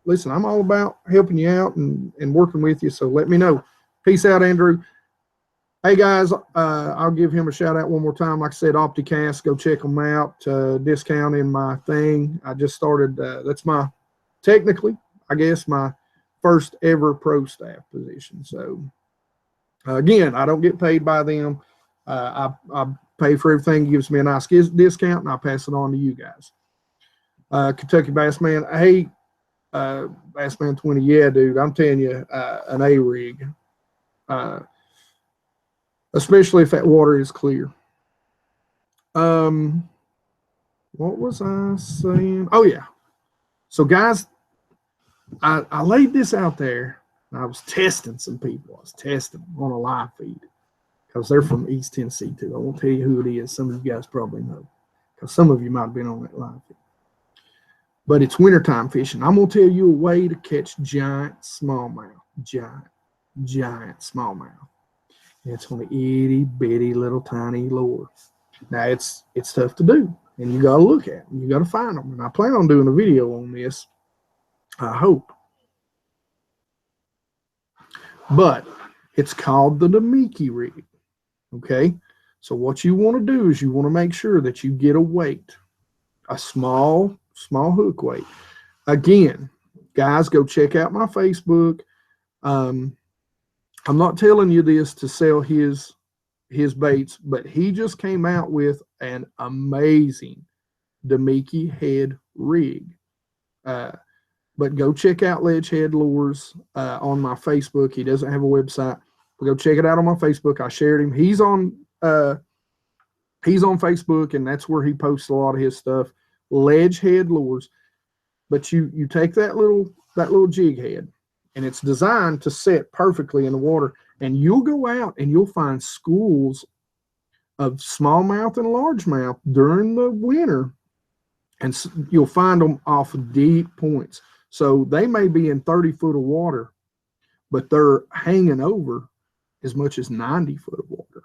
listen, I'm all about helping you out and working with you. So let me know. Peace out, Andrew. Hey, guys, I'll give him a shout out one more time. Like I said, OptiCast, go check them out. Discount in my thing. I just started, that's technically, I guess, my first ever pro staff position. So, again, I don't get paid by them. I pay for everything. He gives me a nice discount, and I pass it on to you guys. Kentucky Bassman. Hey, Bassman 20. Yeah, dude, I'm telling you, an A-rig. Especially if that water is clear. What was I saying? Oh, yeah. So, guys, I laid this out there, and I was testing some people. I was testing on a live feed because they're from East Tennessee, too. I won't tell you who it is. Some of you guys probably know because some of you might have been on that live feed. But it's wintertime fishing. I'm going to tell you a way to catch giant smallmouth. giant smallmouth. And it's on an itty bitty little tiny lure. Now it's tough to do, and you got to look at them. You got to find them. And I plan on doing a video on this, I hope. But it's called the Damiki rig. Okay, so what you want to do is you want to make sure that you get a weight, a small hook weight. Again, guys, go check out my Facebook. I'm not telling you this to sell his baits, but he just came out with an amazing Damiki head rig. But go check out Ledgehead Lures on my Facebook. He doesn't have a website, but go check it out on my Facebook. I shared him. He's on Facebook, and that's where he posts a lot of his stuff. Ledgehead Lures. But you take that little jig head, and it's designed to set perfectly in the water. And you'll go out and you'll find schools of smallmouth and largemouth during the winter, and you'll find them off of deep points. So they may be in 30 foot of water, but they're hanging over as much as 90 foot of water.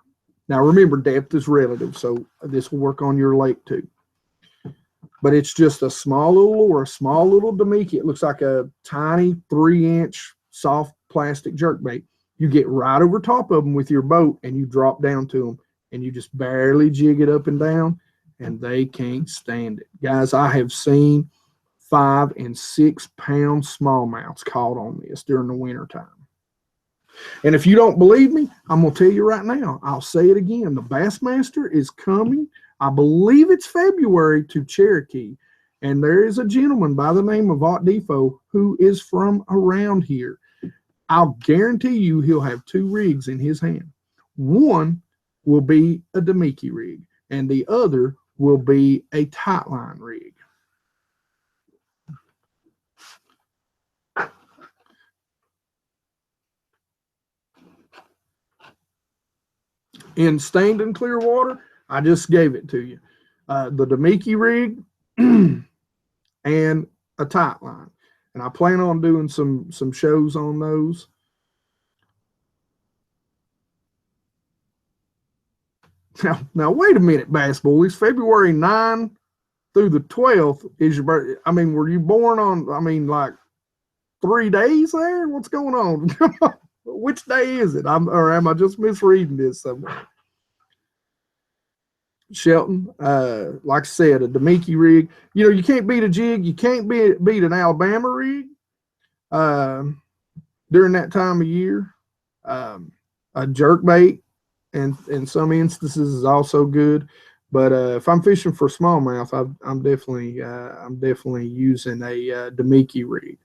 Now remember, depth is relative, so this will work on your lake too. But it's just a small little lure, a small little Damiki. It looks like a tiny 3-inch soft plastic jerkbait. You get right over top of them with your boat, and you drop down to them, and you just barely jig it up and down, and they can't stand it. Guys, I have seen 5 and 6 pound smallmouths caught on this during the winter time. And if you don't believe me, I'm going to tell you right now. I'll say it again. The Bassmaster is coming. I believe it's February to Cherokee. And there is a gentleman by the name of Ott Defo who is from around here. I'll guarantee you he'll have 2 rigs in his hand. One will be a Damiki rig, and the other will be a tightline rig. In stained and clear water, I just gave it to you. The Damiki rig and a tight line. And I plan on doing some shows on those. Now wait a minute, Bass Boys. February 9 through the 12th is your birthday. I mean, were you born on, like 3 days there? What's going on? Which day is it? Or am I just misreading this somewhere? Shelton, like I said, a Damiki rig. You know, you can't beat a jig. You can't beat an Alabama rig during that time of year. A jerkbait, in some instances, is also good. But if I'm fishing for smallmouth, I'm definitely using a Damiki rig.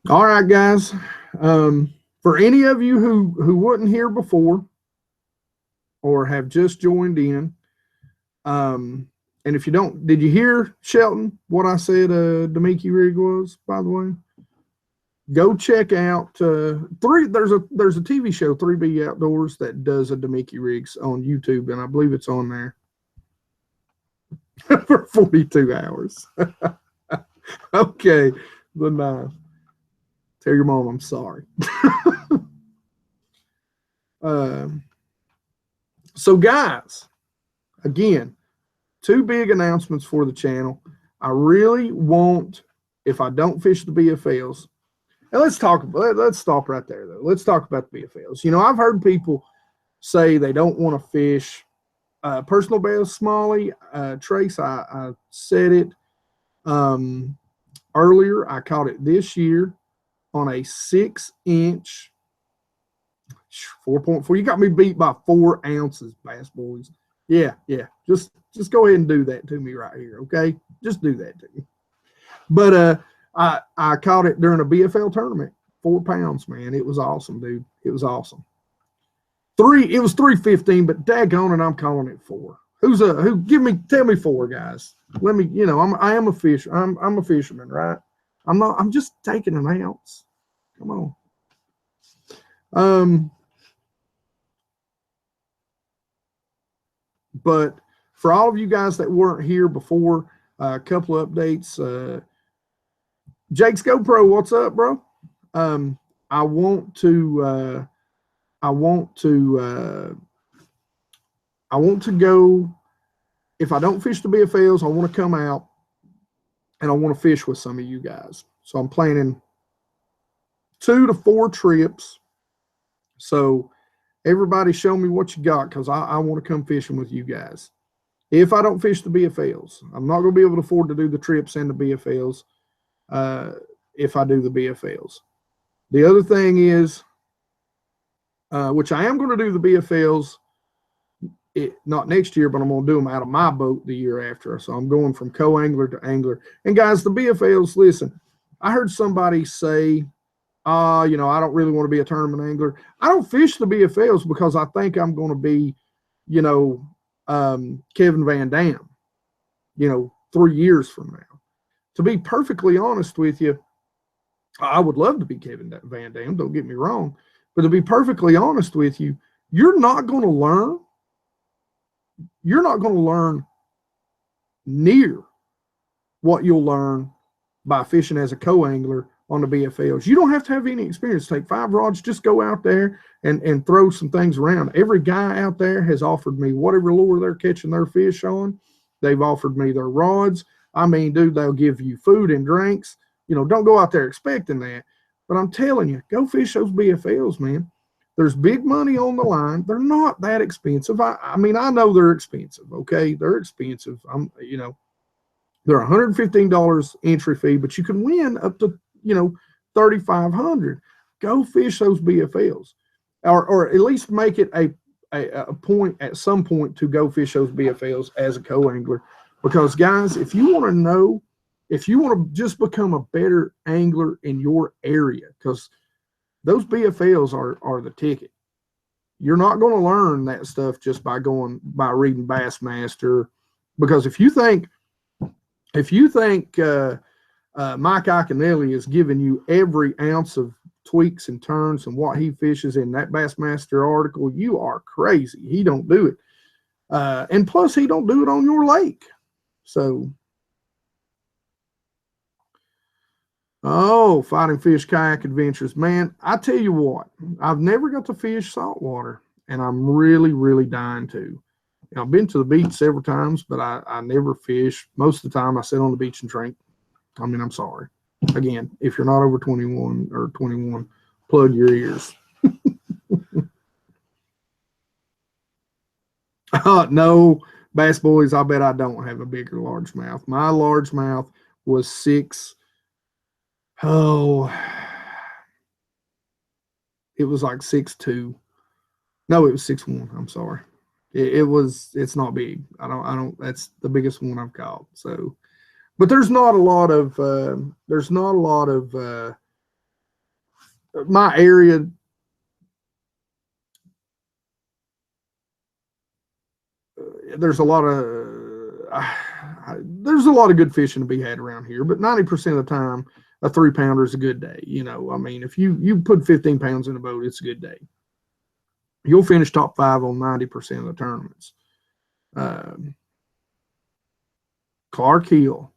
All right, guys. For any of you who wasn't here before or have just joined in, and if you don't, did you hear, Shelton, what I said a Damiki rig was, by the way? Go check out there's a TV show, 3B Outdoors, that does a Damiki rigs on YouTube, and I believe it's on there for 42 hours. Okay, the knife. Tell your mom I'm sorry. So guys, again, 2 big announcements for the channel. I really want, if I don't fish the BFLs, and let's stop right there though. Let's talk about the BFLs. You know, I've heard people say they don't want to fish personal bass smallie. Trace, I said it earlier. I caught it this year on a 6-inch 4.4. You got me beat by 4 ounces, Bass Boys. Yeah. Just go ahead and do that to me right here, okay? Just do that to me. But I caught it during a BFL tournament. 4 pounds, man. It was awesome, dude. It was awesome. It was 315, but daggone it, I'm calling it 4. Tell me 4, guys. Let me, I am a fish. I'm a fisherman, right? I'm just taking an ounce. Come on. But for all of you guys that weren't here before, a couple of updates. Jake's GoPro, what's up, bro? I want to go. If I don't fish the BFLs, I want to come out and I want to fish with some of you guys. So I'm planning 2 to 4 trips. So everybody show me what you got, because I want to come fishing with you guys. If I don't fish the BFLs, I'm not going to be able to afford to do the trips and the BFLs if I do the BFLs. The other thing is, which I am going to do the BFLs, not next year, but I'm going to do them out of my boat the year after. So I'm going from co-angler to angler. And guys, the BFLs, listen, I heard somebody say, I don't really want to be a tournament angler. I don't fish the BFLs because I think I'm going to be, Kevin Van Dam, 3 years from now. To be perfectly honest with you, I would love to be Kevin Van Dam, don't get me wrong. But to be perfectly honest with you, you're not going to learn near what you'll learn by fishing as a co-angler on the BFLs. You don't have to have any experience. Take 5 rods, just go out there and throw some things around. Every guy out there has offered me whatever lure they're catching their fish on. They've offered me their rods. I mean, dude, they'll give you food and drinks. Don't go out there expecting that. But I'm telling you, go fish those BFLs, man. There's big money on the line. They're not that expensive. I mean, I know they're expensive, okay? They're expensive. They're $115 entry fee, but you can win up to, $3,500. Go fish those BFLs, or at least make it a point at some point to go fish those BFLs as a co-angler. Because guys, if you want to just become a better angler in your area, because those BFLs are the ticket. You're not going to learn that stuff just by reading Bassmaster, because if you think Mike Iaconelli is giving you every ounce of tweaks and turns and what he fishes in that Bassmaster article, you are crazy. He don't do it. And plus, he don't do it on your lake. So, Fighting Fish Kayak Adventures. Man, I tell you what, I've never got to fish saltwater, and I'm really, really dying to. I've been to the beach several times, but I never fish. Most of the time, I sit on the beach and drink. I mean, I'm sorry. Again, if you're not over 21, plug your ears. No, Bass Boys, I bet I don't have a bigger largemouth. My largemouth was 6. Oh, it was like 6'2". No, it was 6'1". I'm sorry. It's not big. I don't, that's the biggest one I've caught. So, but there's not a lot of my area. There's a lot of good fishing to be had around here, but 90% of the time, a 3-pounder is a good day. I mean, if you put 15 pounds in a boat, it's a good day. You'll finish top 5 on 90% of the tournaments. Clark Hill,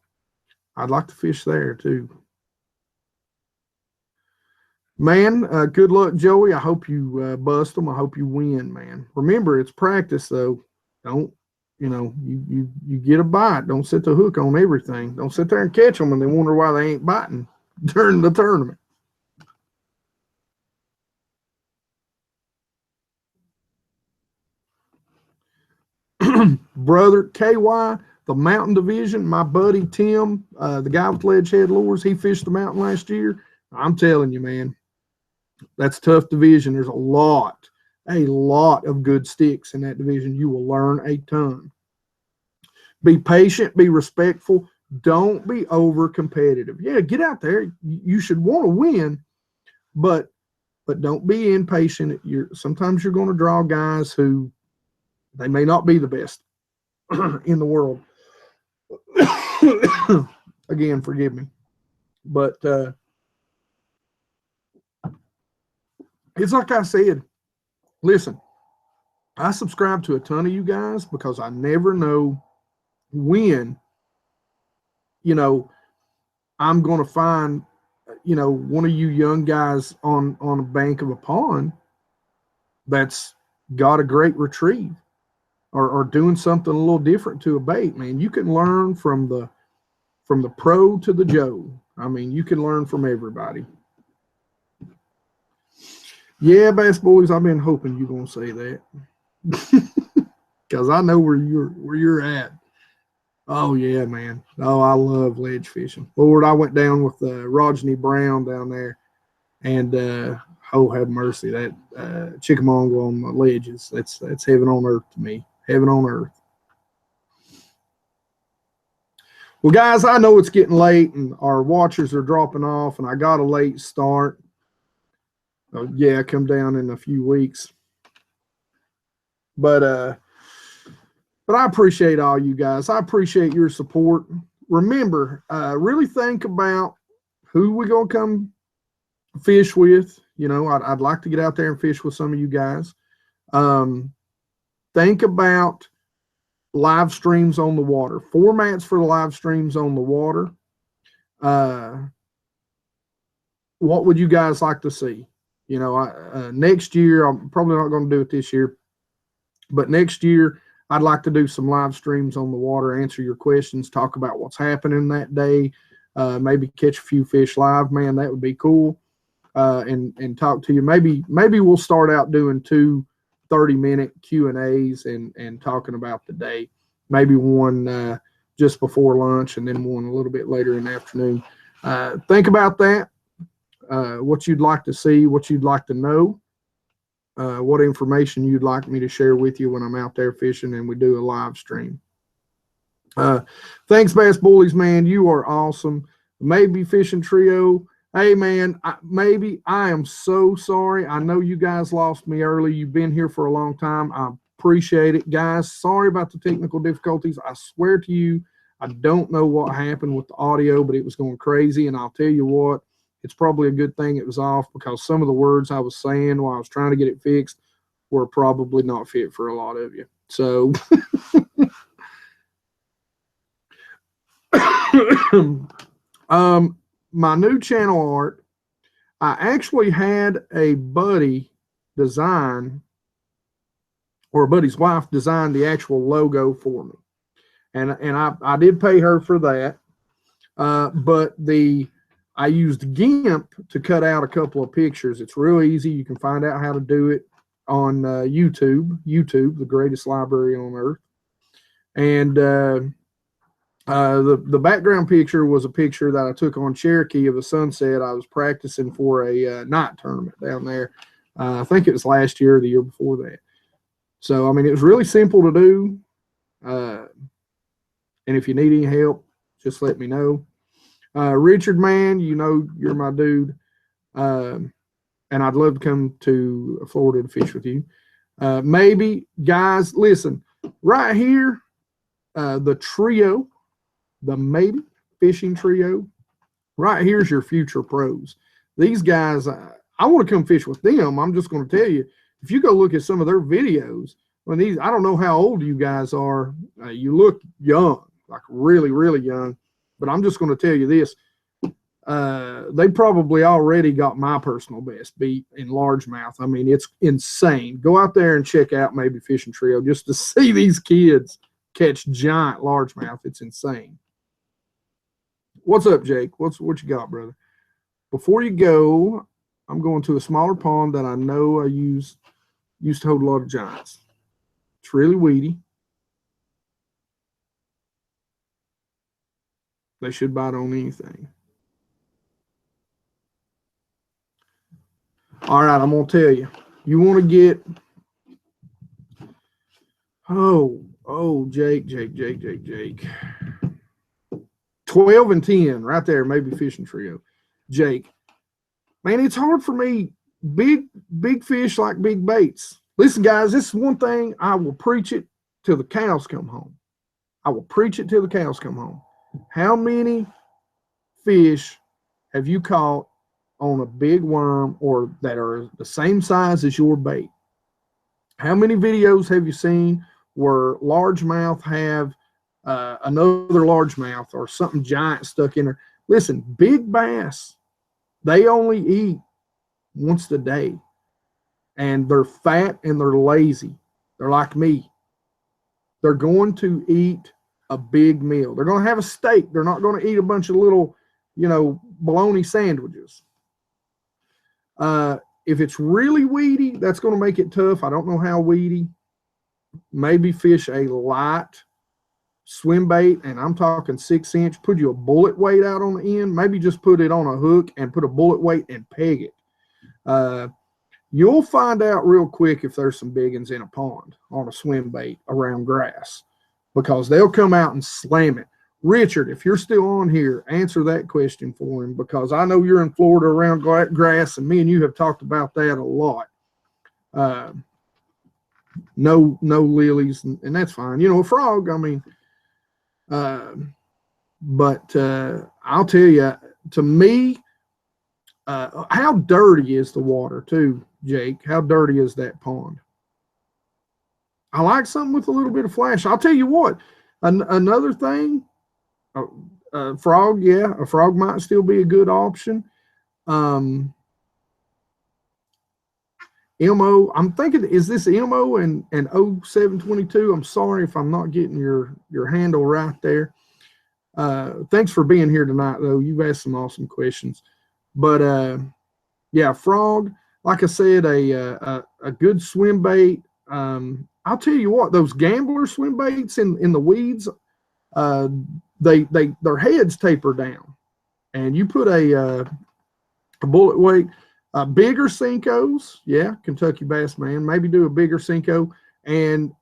I'd like to fish there too. Man, good luck, Joey. I hope you bust them. I hope you win, man. Remember, it's practice, though. Don't, you get a bite. Don't set the hook on everything. Don't sit there and catch them and then wonder why they ain't biting during the tournament. Brother KY, the Mountain Division, my buddy Tim, the guy with Ledge Head Lures, he fished the mountain last year. I'm telling you, man, that's a tough division. There's a lot of good sticks in that division. You will learn a ton. Be patient, be respectful. Don't be over competitive. Yeah, get out there. You should want to win, but don't be impatient. Sometimes you're going to draw guys who they may not be the best in the world. Again, forgive me. But it's like I said, listen, I subscribe to a ton of you guys because I never know when, you know, I'm going to find, you know, one of you young guys on a bank of a pond that's got a great retrieve, or doing something a little different to a bait. Man, you can learn from the pro to the Joe. I mean, you can learn from everybody. Yeah, Bass Boys, I've been hoping you're gonna say that. Because I know where you're at. Oh yeah, man. Oh, I love ledge fishing. Lord, I went down with Rodney Brown down there, and oh, have mercy, that Chickamauga on the ledges. That's heaven on earth to me. Heaven on earth. Well, guys, I know it's getting late and our watchers are dropping off, and I got a late start. Yeah, come down in a few weeks. But I appreciate all you guys. I appreciate your support. Remember, really think about who we're going to come fish with. You know, I'd like to get out there and fish with some of you guys. Think about live streams on the water, formats for the live streams on the water. What would you guys like to see? You know, next year, I'm probably not going to do it this year, but next year, I'd like to do some live streams on the water, answer your questions, talk about what's happening that day, maybe catch a few fish live. Man, that would be cool. And talk to you. Maybe we'll start out doing 2 30-minute Q&As and talking about the day. Maybe one just before lunch and then one a little bit later in the afternoon. Think about that, what you'd like to see, what you'd like to know, what information you'd like me to share with you when I'm out there fishing and we do a live stream. Thanks, Bass Bullies, man. You are awesome. Maybe Fishing Trio. Hey, man, I am so sorry. I know you guys lost me early. You've been here for a long time. I appreciate it, guys. Sorry about the technical difficulties. I swear to you, I don't know what happened with the audio, but it was going crazy. And I'll tell you what, it's probably a good thing it was off, because some of the words I was saying while I was trying to get it fixed were probably not fit for a lot of you. So my new channel art, I actually had a buddy design, or a buddy's wife design the actual logo for me. And I did pay her for that. But I used GIMP to cut out a couple of pictures. It's real easy. You can find out how to do it on YouTube, the greatest library on earth. And the background picture was a picture that I took on Cherokee of a sunset. I was practicing for a night tournament down there. I think it was last year or the year before that. So, I mean, it was really simple to do. And if you need any help, just let me know. Richard, man, you know you're my dude. And I'd love to come to Florida to fish with you. Maybe, guys, listen, right here, the trio, the Maybe Fishing Trio, right here's your future pros. These guys, I want to come fish with them. I'm just going to tell you, if you go look at some of their videos, when these, I don't know how old you guys are. You look young, like really, really young. But I'm just going to tell you this. They probably already got my personal best beat in largemouth. I mean, it's insane. Go out there and check out Maybe Fishing Trio just to see these kids catch giant largemouth. It's insane. What's up, Jake? What you got, brother? Before you go, I'm going to a smaller pond that I know I used to hold a lot of giants. It's really weedy. They should bite on anything. All right, I'm going to tell you. You want to get, Jake. 12 and 10 right there, Maybe Fishing Trio. Jake, man, it's hard for me. Big fish like big baits. Listen, guys, this is one thing. I will preach it till the cows come home. I will preach it till the cows come home. How many fish have you caught on a big worm or that are the same size as your bait? How many videos have you seen where largemouth have another largemouth or something giant stuck in there? Listen, big bass, they only eat once a day, and they're fat and they're lazy. They're like me. They're going to eat a big meal. They're going to have a steak. They're not going to eat a bunch of little, bologna sandwiches. If it's really weedy, that's going to make it tough. I don't know how weedy. Maybe fish a light swim bait, and I'm talking 6-inch. Put you a bullet weight out on the end. Maybe just put it on a hook and put a bullet weight and peg it. You'll find out real quick if there's some big ones in a pond on a swim bait around grass, because they'll come out and slam it. Richard, if you're still on here, answer that question for him, because I know you're in Florida around grass, and me and you have talked about that a lot. No lilies, and that's fine. A frog, I mean, but I'll tell you, to me, how dirty is the water too, Jake? How dirty is that pond? I like something with a little bit of flash. I'll tell you what, another thing, frog, yeah, a frog might still be a good option. MO, I'm thinking, is this MO and 0722? I'm sorry if I'm not getting your handle right there. Thanks for being here tonight, though. You've asked some awesome questions. But yeah, frog, like I said, a good swim bait. I'll tell you what, those gambler swim baits in the weeds, their heads taper down, and you put a bullet weight, bigger Senkos, yeah, Kentucky Bass Man, maybe do a bigger Senko. And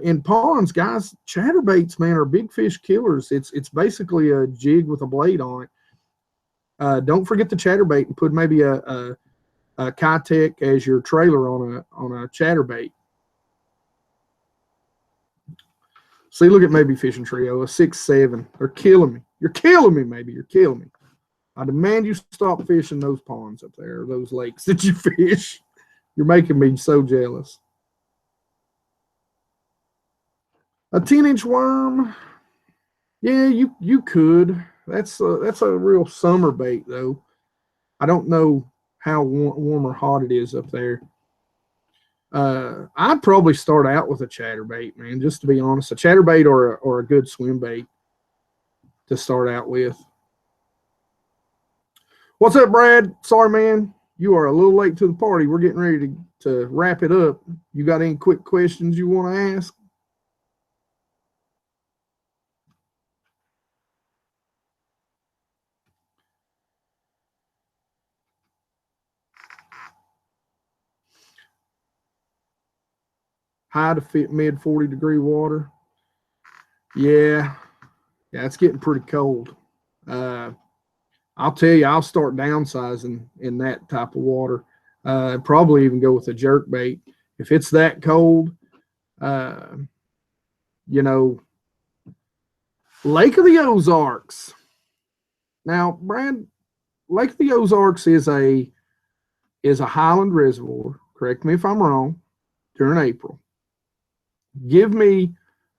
in ponds, guys, chatterbaits, man, are big fish killers. It's basically a jig with a blade on it. Don't forget the chatterbait and put maybe a Kitech as your trailer on a chatterbait. See, look at Maybe Fishing Trio, a 6'7". They're killing me. You're killing me, maybe. You're killing me. I demand you stop fishing those ponds up there, those lakes that you fish. You're making me so jealous. A 10-inch worm, yeah, you could. That's a real summer bait, though. I don't know how warm or hot it is up there. I'd probably start out with a chatterbait, man, just to be honest. A chatterbait or a good swim bait to start out with. What's up, Brad? Sorry, man. You are a little late to the party. We're getting ready to wrap it up. You got any quick questions you want to ask? High to fit mid 40-degree water. Yeah, it's getting pretty cold. I'll tell you, I'll start downsizing in that type of water. Probably even go with a jerk bait. If it's that cold, Lake of the Ozarks. Now, Brad, Lake of the Ozarks is a highland reservoir. Correct me if I'm wrong. During April. Give me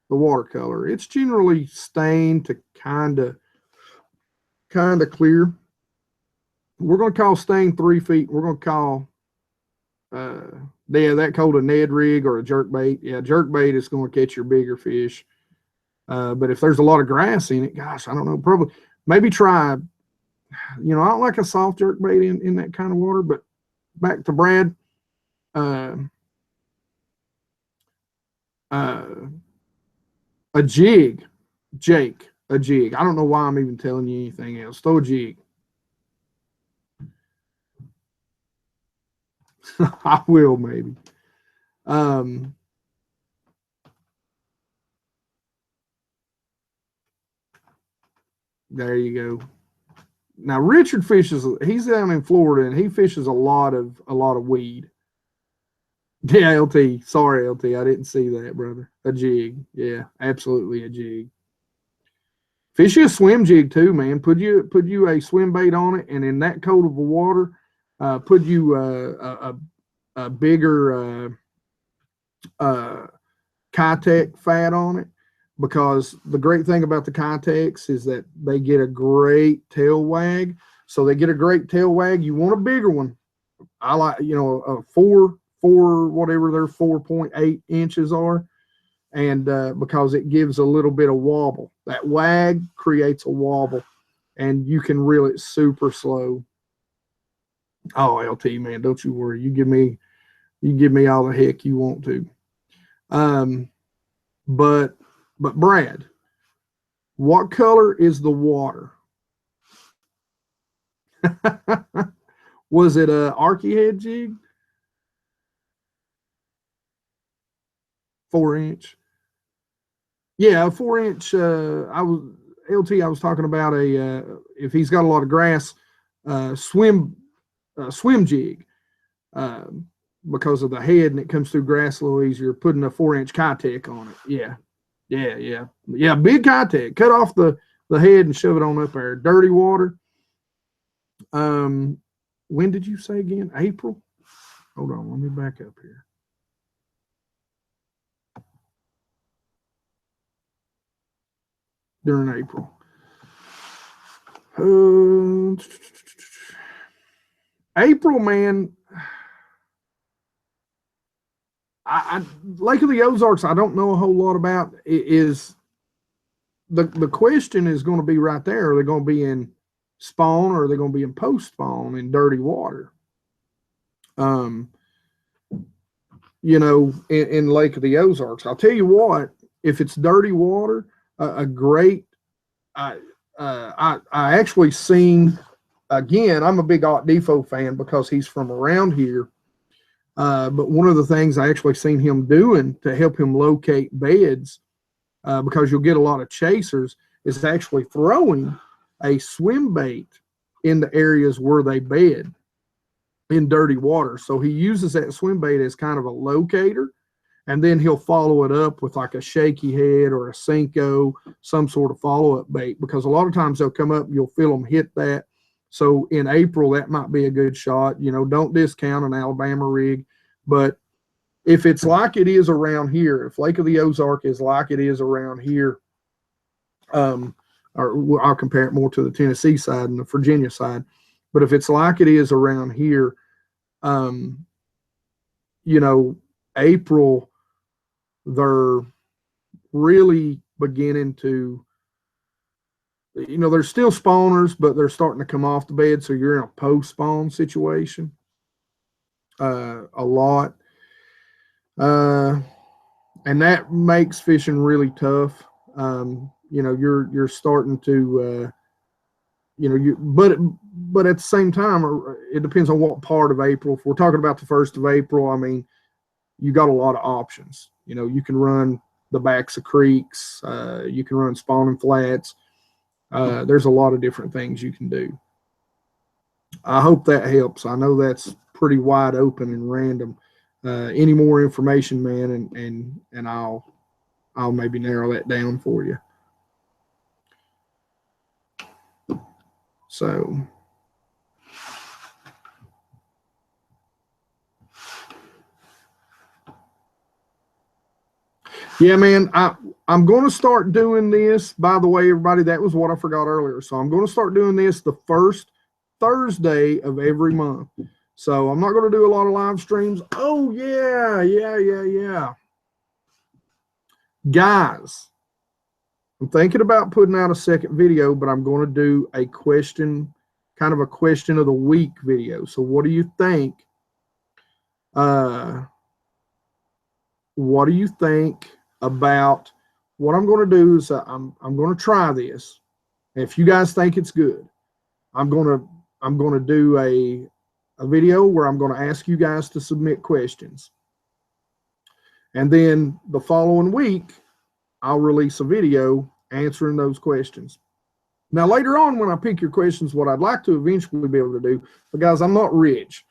the watercolor. It's generally stained to kind of clear. We're going to call stain 3 feet. We're going to call that called a Ned rig or a jerk bait. Yeah, jerk bait is going to catch your bigger fish. But if there's a lot of grass in it, gosh, I don't know. Probably maybe try. I don't like a soft jerk bait in that kind of water. But back to Brad. A jig, Jake, a jig. I don't know why I'm even telling you anything else. Throw a jig. I will, maybe. There you go. Now Richard fishes. He's down in Florida and he fishes a lot of weed. Yeah, LT. Sorry, LT. I didn't see that, brother. A jig. Yeah, absolutely a jig. Fish you a swim jig too, man. Put you a swim bait on it, and in that cold of water, put you a bigger Kitech fat on it, because the great thing about the Kitechs is that they get a great tail wag. So they get a great tail wag. You want a bigger one. I like, you know, a four, whatever their 4.8 inches are. And because it gives a little bit of wobble. That wag creates a wobble, and you can reel it super slow. Oh, LT, man, don't you worry. You give me all the heck you want to. But Brad, what color is the water? Was it a Arky head jig? 4-inch. Yeah, a 4-inch. I was talking about if he's got a lot of grass, swim jig, because of the head, and it comes through grass a little easier. Putting a 4-inch Kitech on it. Yeah. Big Kitech. Cut off the head and shove it on up there. Dirty water. When did you say again? April? Hold on, let me back up here. During April. April, man. Lake of the Ozarks, I don't know a whole lot about. Is the question is going to be right there. Are they going to be in spawn, or are they going to be in post spawn in dirty water? You know, in Lake of the Ozarks, I'll tell you what. If it's dirty water, a great. I actually seen, again, I'm a big Art Defo fan because he's from around here. But one of the things I actually seen him doing to help him locate beds, because you'll get a lot of chasers, is actually throwing a swim bait in the areas where they bed in dirty water. So he uses that swim bait as kind of a locator, and then he'll follow it up with like a shaky head or a Senko, some sort of follow-up bait, because a lot of times they'll come up, you'll feel them hit that. So in April, that might be a good shot. You know, don't discount an Alabama rig, but if it's like it is around here, if Lake of the Ozark is like it is around here, or I'll compare it more to the Tennessee side and the Virginia side, but if it's like it is around here, you know, April, they're really beginning to, you know, they're still spawners, but they're starting to come off the bed. So you're in a post spawn situation a lot. And that makes fishing really tough. You know, you're starting to, you know, but at the same time, it depends on what part of April. If we're talking about the 1st of April, I mean, you got a lot of options. You know, you can run the backs of creeks, you can run spawning flats. There's a lot of different things you can do. I hope that helps. I know that's pretty wide open and random. Any more information, man, and I'll maybe narrow that down for you. So yeah, man, I'm going to start doing this. By the way, everybody, that was what I forgot earlier. So I'm going to start doing this the first Thursday of every month. So I'm not going to do a lot of live streams. Oh, yeah. Guys, I'm thinking about putting out a second video, but I'm going to do a question, kind of a question of the week video. So what do you think? What do you think about what I'm going to do? Is I'm going to try this. If you guys think it's good, I'm going to do a video where I'm going to ask you guys to submit questions. And then the following week, I'll release a video answering those questions. Now, later on, when I pick your questions, what I'd like to eventually be able to do, but guys, I'm not rich.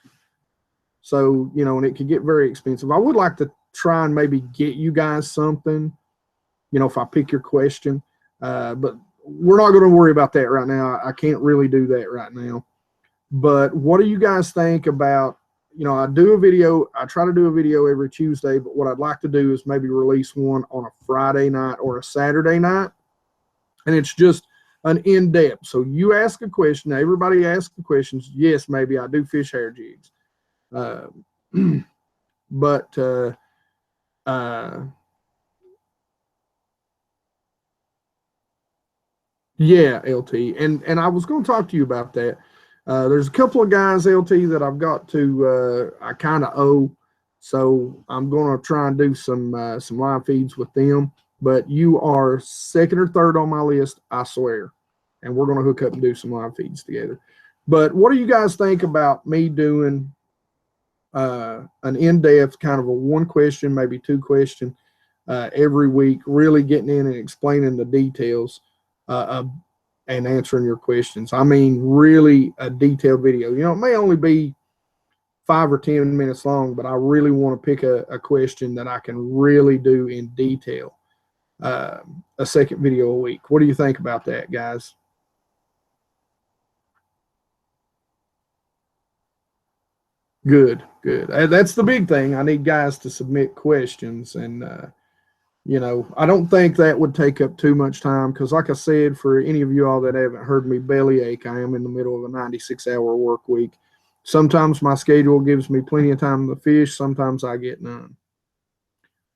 So, you know, and it could get very expensive. I would like to try and maybe get you guys something, you know, if I pick your question. But we're not going to worry about that right now. I can't really do that right now. But what do you guys think about you know, I do a video. I try to do a video every Tuesday, but what I'd like to do is maybe release one on a Friday night or a Saturday night. And it's just an in-depth. So you ask a question, everybody asks the questions. Yes, maybe I do fish hair jigs. Yeah, LT. And I was going to talk to you about that. There's a couple of guys, LT, that I've got to, I kind of owe. So I'm going to try and do some live feeds with them. But you are second or third on my list, I swear. And we're going to hook up and do some live feeds together. But what do you guys think about me doing an in-depth kind of a one question, maybe two question every week, really getting in and explaining the details and answering your questions? I mean, really a detailed video. You know, it may only be 5 or 10 minutes long, but I really want to pick a question that I can really do in detail. A second video a week. What do you think about that, guys? Good, good. That's the big thing. I need guys to submit questions, and you know, I don't think that would take up too much time because, like I said, for any of you all that haven't heard me bellyache, I am in the middle of a 96-hour work week. Sometimes my schedule gives me plenty of time to fish. Sometimes I get none.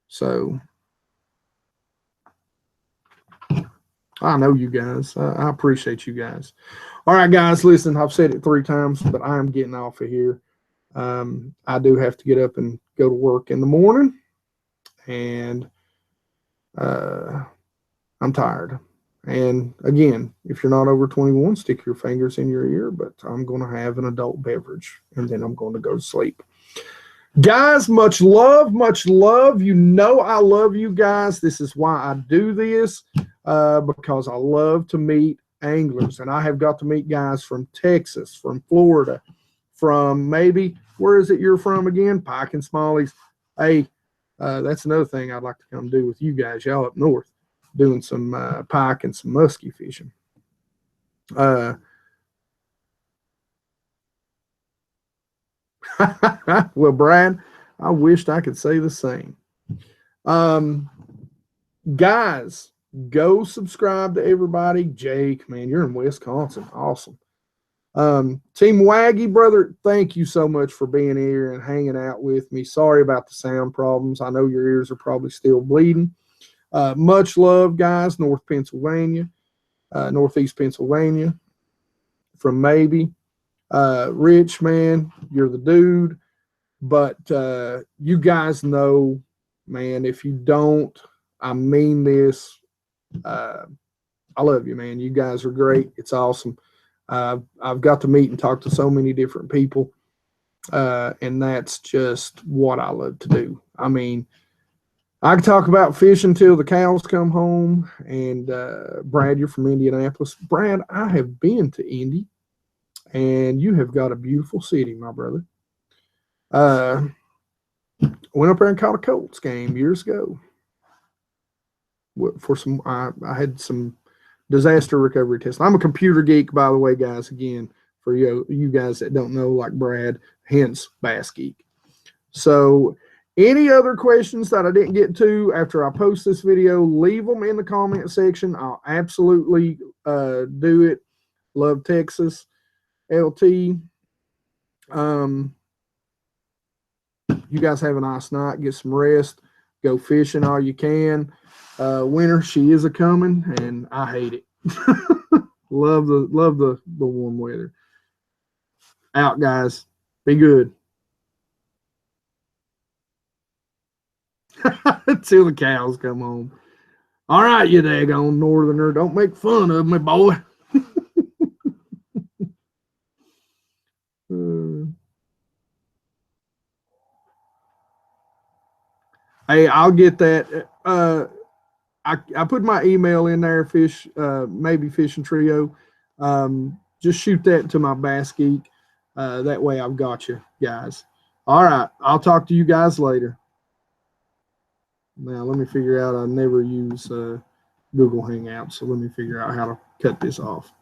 So I know you guys. I appreciate you guys. All right, guys, listen, I've said it 3 times, but I am getting off of here. I do have to get up and go to work in the morning, and I'm tired. And again, if you're not over 21, stick your fingers in your ear, but I'm going to have an adult beverage, and then I'm going to go to sleep. Guys, much love, much love. You know I love you guys. This is why I do this, because I love to meet anglers. And I have got to meet guys from Texas, from Florida, from maybe, where is it you're from again? Pike and Smalley's. Hey, that's another thing I'd like to come do with you guys, y'all up north, doing some pike and some muskie fishing. Well, Brad, I wished I could say the same. Guys, go subscribe to everybody. Jake, man, you're in Wisconsin. Awesome. Team Waggy, brother, thank you so much for being here and hanging out with me. Sorry about the sound problems. I know your ears are probably still bleeding. Much love, guys. Northeast Pennsylvania, from maybe. Rich, man, you're the dude. But you guys know, man, if you don't, I mean this. I love you, man. You guys are great. It's awesome. I've got to meet and talk to so many different people, and that's just what I love to do. I mean, I can talk about fishing till the cows come home. And Brad, you're from Indianapolis. Brad, I have been to Indy, and you have got a beautiful city, my brother. Went up there and caught a Colts game years ago. For some, I had some disaster recovery tests. I'm a computer geek, by the way, guys. Again, for you guys that don't know, like Brad, hence Bass Geek. So, any other questions that I didn't get to after I post this video, leave them in the comment section. I'll absolutely do it. Love Texas. LT. You guys have a nice night. Get some rest. Go fishing all you can. Winter, she is a coming, and I hate it. love the warm weather. Out, guys. Be good. Till the cows come home. All right, you daggone northerner. Don't make fun of me, boy. Hey, I'll get that. I put my email in there, maybe Fishing Trio. Just shoot that to my Bass Geek. That way I've got you guys. All right. I'll talk to you guys later. Now, let me figure out. I never use Google Hangouts, so let me figure out how to cut this off.